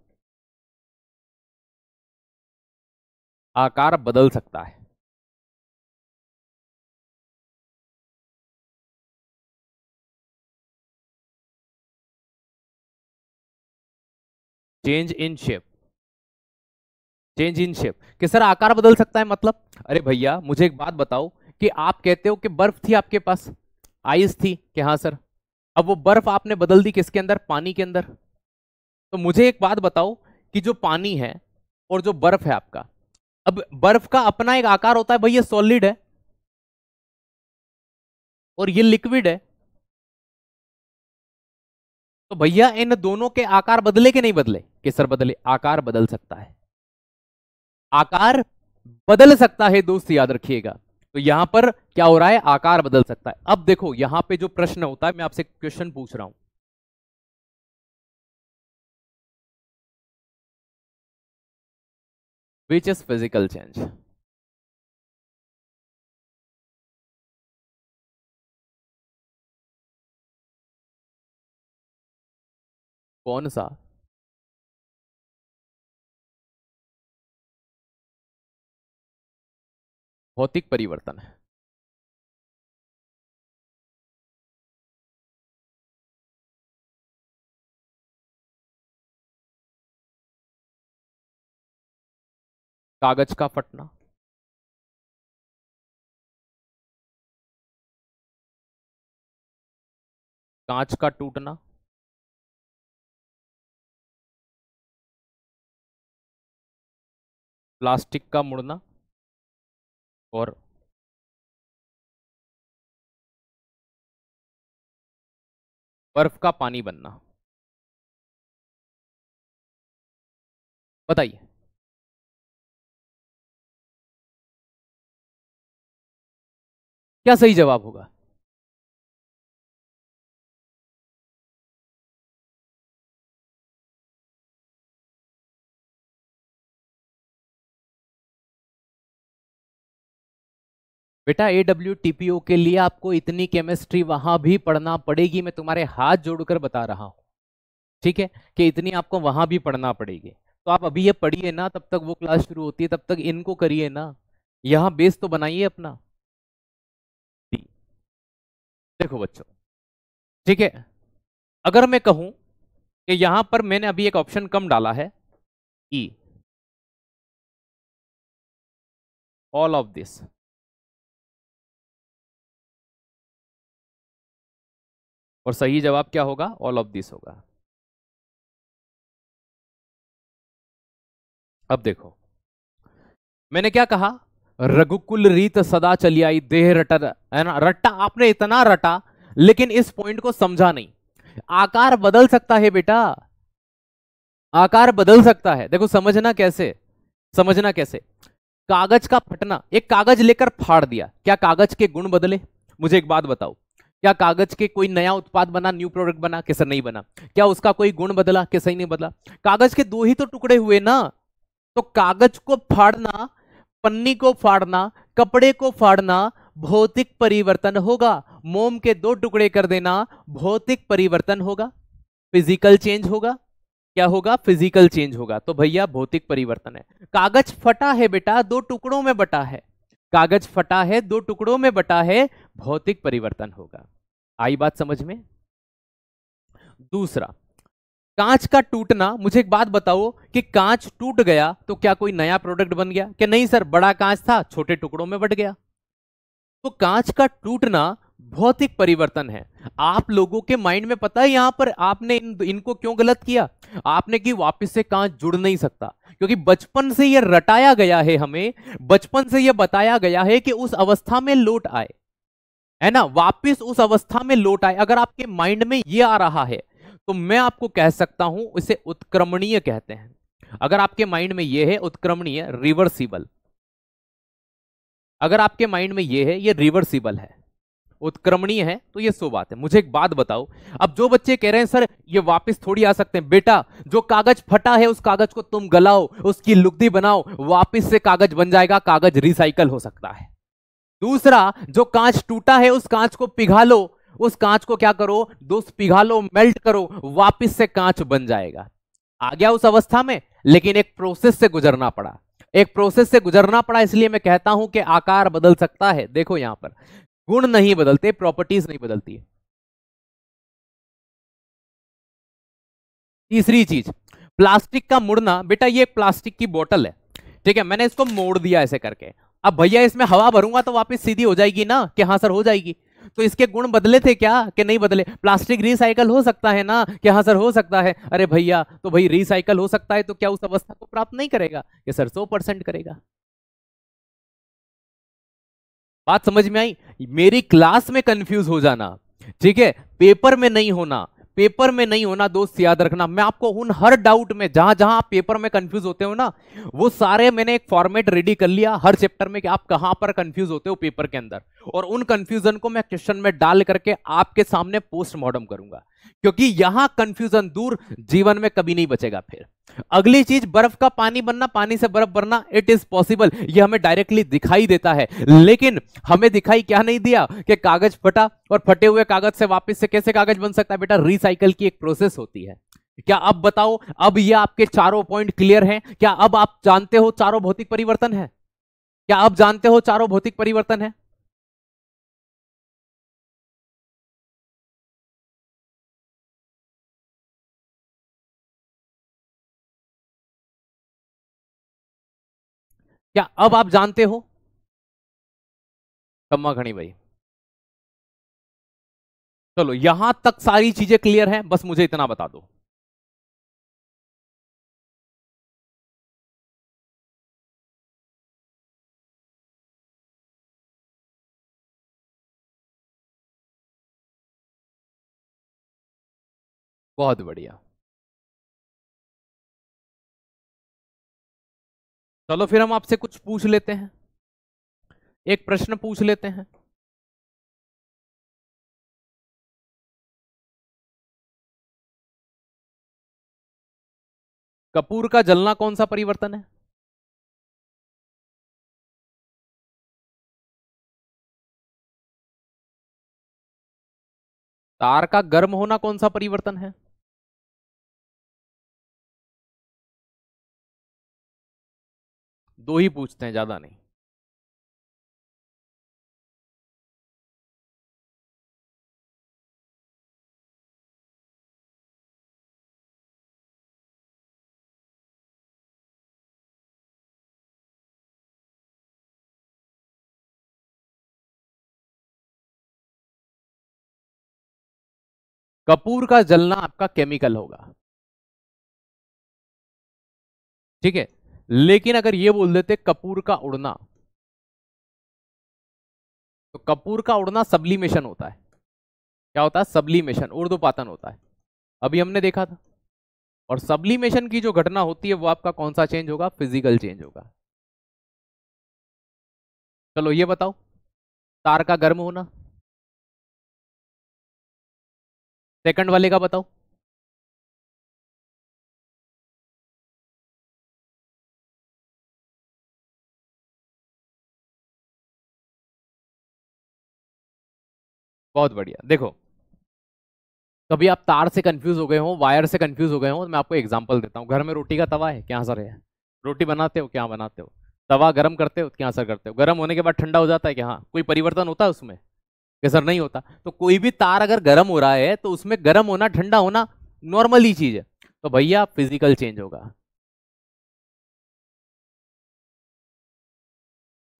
आकार बदल सकता है। Change in shape, change in shape कि सर आकार बदल सकता है मतलब? अरे भैया मुझे एक बात बताओ कि आप कहते हो कि बर्फ थी आपके पास, आइस थी कि हाँ सर, अब वो बर्फ आपने बदल दी किसके अंदर? पानी के अंदर। तो मुझे एक बात बताओ कि जो पानी है और जो बर्फ है आपका, अब बर्फ का अपना एक आकार होता है भाई, ये सॉलिड है और ये लिक्विड है, तो भैया इन दोनों के आकार बदले कि नहीं बदले? कि सर बदले, आकार बदल सकता है, आकार बदल सकता है दोस्त, याद रखिएगा। तो यहां पर क्या हो रहा है? आकार बदल सकता है। अब देखो यहां पे जो प्रश्न होता है, मैं आपसे क्वेश्चन पूछ रहा हूं, विच इज फिजिकल चेंज? कौन सा? भौतिक परिवर्तन है। कागज का फटना, कांच का टूटना, प्लास्टिक का मुड़ना, और बर्फ का पानी बनना। बताइए। क्या सही जवाब होगा? बेटा AWTPO के लिए आपको इतनी केमिस्ट्री वहां भी पढ़ना पड़ेगी, मैं तुम्हारे हाथ जोड़कर बता रहा हूं, ठीक है, कि इतनी आपको वहां भी पढ़ना पड़ेगी। तो आप अभी ये पढ़िए ना, तब तक वो क्लास शुरू होती है, तब तक इनको करिए ना, यहां बेस तो बनाइए अपना। देखो बच्चों, ठीक है, अगर मैं कहूं कि यहां पर मैंने अभी एक ऑप्शन कम डाला है, ई, ऑल ऑफ दिस, और सही जवाब क्या होगा? ऑल ऑफ दिस होगा। अब देखो मैंने क्या कहा, रघुकुल रीत सदा चली आई, देह रटा, है ना, रट्टा आपने इतना रटा, लेकिन इस पॉइंट को समझा नहीं। आकार बदल सकता है बेटा, आकार बदल सकता है। देखो समझना कैसे, समझना कैसे, कागज का फटना, एक कागज लेकर फाड़ दिया, क्या कागज के गुण बदले? मुझे एक बात बताओ, क्या कागज के कोई नया उत्पाद बना, न्यू प्रोडक्ट बना? कैसे नहीं बना। क्या उसका कोई गुण बदला? कैसे ही नहीं बदला। कागज के दो ही तो टुकड़े हुए ना, तो कागज को फाड़ना, पन्नी को फाड़ना, कपड़े को फाड़ना भौतिक परिवर्तन होगा। मोम के दो टुकड़े कर देना भौतिक परिवर्तन होगा, फिजिकल चेंज होगा। क्या होगा? फिजिकल चेंज होगा। तो भैया भौतिक परिवर्तन है। कागज फटा है बेटा, दो टुकड़ों में बटा है, कागज फटा है, दो टुकड़ों में बटा है, भौतिक परिवर्तन होगा। आई बात समझ में? दूसरा, कांच का टूटना, मुझे एक बात बताओ कि कांच टूट गया तो क्या कोई नया प्रोडक्ट बन गया? कि नहीं सर, बड़ा कांच था छोटे टुकड़ों में बट गया। तो कांच का टूटना भौतिक परिवर्तन है। आप लोगों के माइंड में पता है यहां पर आपने इनको क्यों गलत किया? आपने कि वापस से कांच जुड़ नहीं सकता, क्योंकि बचपन से यह रटाया गया है, हमें बचपन से यह बताया गया है कि उस अवस्था में लौट आए, है ना, वापस उस अवस्था में लौट आए। अगर आपके माइंड में यह आ रहा है तो मैं आपको कह सकता हूं इसे उत्क्रमणीय कहते हैं। अगर आपके माइंड में यह है उत्क्रमणीय, रिवर्सिबल, अगर आपके माइंड में यह है, यह रिवर्सिबल है, उत्क्रमणीय है, तो ये सो बात है। मुझे एक बात बताओ, अब जो बच्चे कह रहे हैं सर ये वापस थोड़ी आ सकते हैं, बेटा जो कागज फटा है उस कागज को तुम गलाओ, उसकी लुगदी बनाओ, वापस से कागज बन जाएगा, कागज रिसाइकल हो सकता है। दूसरा, जो कांच टूटा है उस कांच को पिघालो, उस कांच को क्या करो दोस्त, पिघालो, मेल्ट करो, वापस से कांच बन जाएगा। आ गया उस अवस्था में, लेकिन एक प्रोसेस से गुजरना पड़ा, एक प्रोसेस से गुजरना पड़ा, इसलिए मैं कहता हूं कि आकार बदल सकता है। देखो यहां पर गुण नहीं बदलते, प्रॉपर्टीज नहीं बदलती है। तीसरी चीज, प्लास्टिक का मुड़ना, बेटा ये एक प्लास्टिक की बोतल है, ठीक है, मैंने इसको मोड़ दिया ऐसे करके, अब भैया इसमें हवा भरूंगा तो वापस सीधी हो जाएगी ना, कि हाँ सर हो जाएगी। तो इसके गुण बदले थे क्या कि नहीं बदले? प्लास्टिक रिसाइकल हो सकता है ना, कि हाँ सर हो सकता है। अरे भैया तो भाई रिसाइकल हो सकता है तो क्या उस अवस्था को प्राप्त नहीं करेगा? कि सर 100% करेगा। बात समझ में आई? मेरी क्लास में कंफ्यूज हो जाना, ठीक है, पेपर में नहीं होना। पेपर में नहीं होना दोस्त, याद रखना। मैं आपको उन हर डाउट में, जहां जहां आप पेपर में कंफ्यूज होते हो ना, वो सारे मैंने एक फॉर्मेट रेडी कर लिया हर चैप्टर में कि आप कहां पर कंफ्यूज होते हो पेपर के अंदर, और उन कंफ्यूजन को मैं क्वेश्चन में डाल करके आपके सामने पोस्टमार्टम करूंगा, क्योंकि यहां कंफ्यूजन दूर, जीवन में कभी नहीं बचेगा फिर। अगली चीज, बर्फ का पानी बनना, पानी से बर्फ बनना, इट इज पॉसिबल, ये हमें डायरेक्टली दिखाई देता है, लेकिन हमें दिखाई क्या नहीं दिया कि कागज फटा, और फटे हुए कागज से वापस से कैसे कागज बन सकता है? बेटा रिसाइकल की एक प्रोसेस होती है। क्या अब बताओ, अब ये आपके चारों पॉइंट क्लियर हैं? क्या अब आप जानते हो चारों भौतिक परिवर्तन है? क्या आप जानते हो चारों भौतिक परिवर्तन है? क्या अब आप जानते हो? कम्मा खड़ी भाई, चलो यहां तक सारी चीजें क्लियर हैं, बस मुझे इतना बता दो। बहुत बढ़िया। चलो फिर हम आपसे कुछ पूछ लेते हैं, एक प्रश्न पूछ लेते हैं। कपूर का जलना कौन सा परिवर्तन है? तार का गर्म होना कौन सा परिवर्तन है? दो ही पूछते हैं, ज्यादा नहीं। कपूर का जलना आपका केमिकल होगा, ठीक है, लेकिन अगर ये बोल देते कपूर का उड़ना, तो कपूर का उड़ना सब्लिमेशन होता है। क्या होता है? सब्लिमेशन, ऊर्ध्वपातन होता है, अभी हमने देखा था। और सब्लिमेशन की जो घटना होती है वो आपका कौन सा चेंज होगा? फिजिकल चेंज होगा। चलो ये बताओ, तार का गर्म होना, सेकंड वाले का बताओ। बहुत बढ़िया। देखो, कभी आप तार से कंफ्यूज हो गए हो, वायर से कंफ्यूज हो गए हो, तो मैं आपको एग्जांपल देता हूँ। घर में रोटी का तवा है, क्या असर है? रोटी बनाते हो, क्या बनाते हो? तवा गर्म करते हो, क्या असर करते हो? गर्म होने के बाद ठंडा हो जाता है, क्या हाँ कोई परिवर्तन होता है उसमें? कि सर नहीं होता। तो कोई भी तार अगर गर्म हो रहा है तो उसमें गर्म होना, ठंडा होना नॉर्मल ही चीज है, तो भैया फिजिकल चेंज होगा।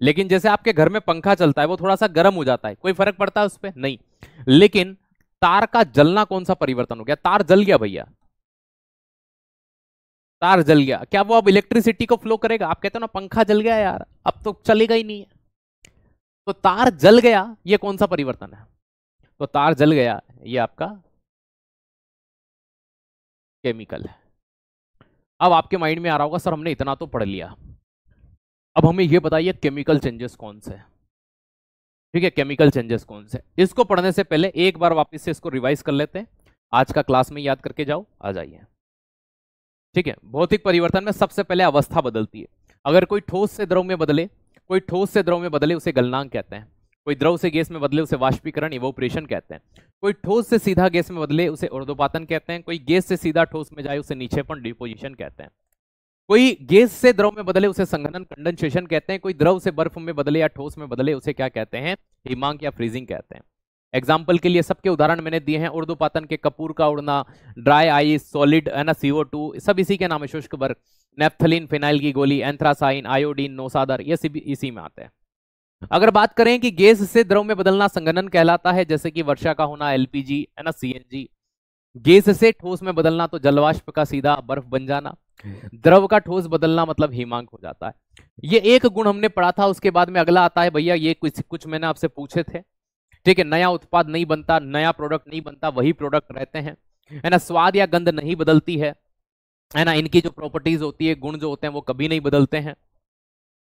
लेकिन जैसे आपके घर में पंखा चलता है, वो थोड़ा सा गर्म हो जाता है, कोई फर्क पड़ता है उस पर? नहीं। लेकिन तार का जलना कौन सा परिवर्तन हो गया? तार जल गया भैया, तार जल गया, क्या वो अब इलेक्ट्रिसिटी को फ्लो करेगा? आप कहते हो ना पंखा जल गया यार, अब तो चलेगा ही नहीं है। तो तार जल गया, ये कौन सा परिवर्तन है? तो तार जल गया, ये आपका केमिकल है। अब आपके माइंड में आ रहा होगा सर हमने इतना तो पढ़ लिया, अब हमें ये बताइए केमिकल चेंजेस कौन से हैं? ठीक है, केमिकल चेंजेस कौन से? इसको पढ़ने से पहले एक बार वापस से इसको रिवाइज कर लेते हैं। आज का क्लास में याद करके जाओ, आ जाइए। ठीक है, भौतिक परिवर्तन में सबसे पहले अवस्था बदलती है। अगर कोई ठोस से द्रव में बदले, कोई ठोस से द्रव में बदले उसे गलनांक कहते हैं। कोई द्रव से गैस में बदले उसे वाष्पीकरण, इवोपरेशन कहते हैं। कोई ठोस से सीधा गैस में बदले उसे ऊर्ध्वपातन कहते हैं। कोई गैस से सीधा ठोस में जाए उसे निक्षेपण, डिपोजिशन कहते हैं। कोई गैस से द्रव में बदले उसे संघनन, कंडेंसेशन कहते हैं। कोई द्रव से बर्फ में बदले या ठोस में बदले उसे क्या कहते हैं? हिमांक या फ्रीजिंग कहते हैं। एग्जाम्पल के लिए सबके उदाहरण मैंने दिए हैं, उर्ध्वपातन के कपूर का उड़ना, ड्राई आइस, सॉलिड है ना, CO2, सब इसी के नाम है, शुष्क बर्फ, नेफ्थलीन फिनाइल की गोली, एंथ्रासाइन, आयोडीन, नौसादर, ये सभी इसी में आते हैं। अगर बात करें कि गैस से द्रव में बदलना संघनन कहलाता है, जैसे कि वर्षा का होना LPG है ना, CNG। गैस से ठोस में बदलना तो जलवाष्प का सीधा बर्फ बन जाना। द्रव का ठोस बदलना मतलब हिमांक हो जाता है। ये एक गुण हमने पढ़ा था। उसके बाद में अगला आता है भैया, ये कुछ मैंने आपसे पूछे थे, ठीक है। नया उत्पाद नहीं बनता, नया प्रोडक्ट नहीं बनता, वही प्रोडक्ट रहते हैं, है ना। स्वाद या गंध नहीं बदलती है ना। इनकी जो प्रॉपर्टीज होती है, गुण जो होते हैं, वो कभी नहीं बदलते हैं।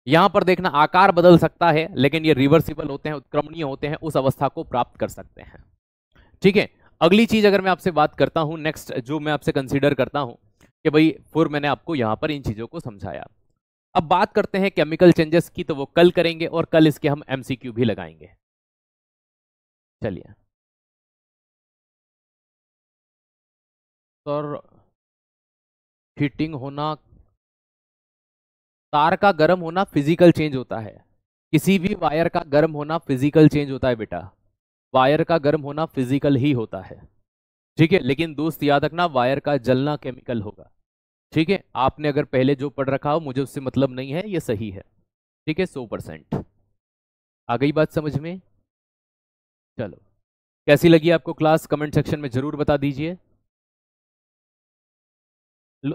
यहां पर देखना, आकार बदल सकता है लेकिन ये रिवर्सिबल होते हैं, उत्क्रमणीय होते हैं, उस अवस्था को प्राप्त कर सकते हैं, ठीक है। अगली चीज अगर मैं आपसे बात करता हूं, नेक्स्ट जो मैं आपसे कंसीडर करता हूं कि भाई फिर मैंने आपको यहां पर इन चीजों को समझाया। अब बात करते हैं केमिकल चेंजेस की, तो वो कल करेंगे और कल इसके हम MCQ भी लगाएंगे। चलिए सर, हीटिंग होना, तार का गर्म होना फिजिकल चेंज होता है। किसी भी वायर का गर्म होना फिजिकल चेंज होता है बेटा, वायर का गर्म होना फिजिकल ही होता है, ठीक है। लेकिन दोस्त याद रखना, वायर का जलना केमिकल होगा, ठीक है। आपने अगर पहले जो पढ़ रखा हो, मुझे उससे मतलब नहीं है, ये सही है, ठीक है, 100%। आ गई बात समझ में? चलो, कैसी लगी आपको क्लास, कमेंट सेक्शन में जरूर बता दीजिए।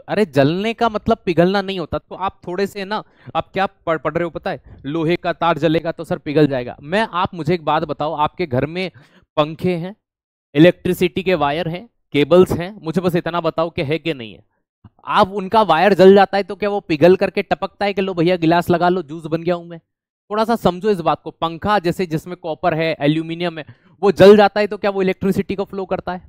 अरे जलने का मतलब पिघलना नहीं होता, तो आप थोड़े से ना, आप क्या पढ़ रहे हो पता है, लोहे का तार जलेगा तो सर पिघल जाएगा। आप मुझे एक बात बताओ, आपके घर में पंखे हैं, इलेक्ट्रिसिटी के वायर हैं, केबल्स हैं, मुझे बस इतना बताओ कि है कि नहीं है। आप उनका वायर जल जाता है तो क्या वो पिघल करके टपकता है कि लो भैया गिलास लगा लो, जूस बन गया हूं मैं? थोड़ा सा समझो इस बात को। पंखा जैसे जिसमें कॉपर है, एल्यूमिनियम है, वो जल जाता है तो क्या वो इलेक्ट्रिसिटी को फ्लो करता है?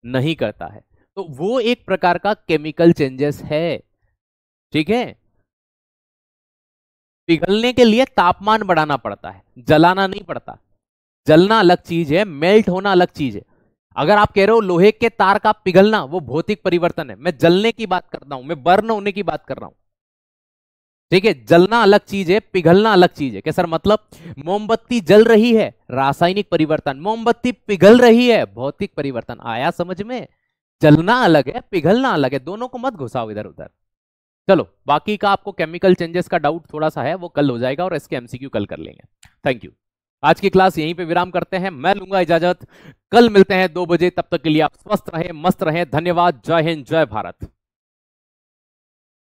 नहीं करता है। तो वो एक प्रकार का केमिकल चेंजेस है, ठीक है। पिघलने के लिए तापमान बढ़ाना पड़ता है, जलाना नहीं पड़ता। जलना अलग चीज है, मेल्ट होना अलग चीज है। अगर आप कह रहे हो लोहे के तार का पिघलना, वो भौतिक परिवर्तन है। मैं जलने की बात करता हूं, मैं बर्न होने की बात कर रहा हूं, ठीक है। जलना अलग चीज है, पिघलना अलग चीज है। क्या सर मतलब? मोमबत्ती जल रही है, रासायनिक परिवर्तन, मोमबत्ती पिघल रही है, भौतिक परिवर्तन। आया समझ में? जलना अलग है, पिघलना अलग है, दोनों को मत घुसाओ इधर उधर। चलो, बाकी का आपको केमिकल चेंजेस का डाउट थोड़ा सा है, वो कल हो जाएगा और इसके MCQ कल कर लेंगे। Thank you. आज की क्लास यहीं पे विराम करते हैं, मैं लूंगा इजाजत। कल मिलते हैं 2 बजे, तब तक के लिए आप स्वस्थ रहें, मस्त रहें। धन्यवाद। जय हिंद, जय भारत।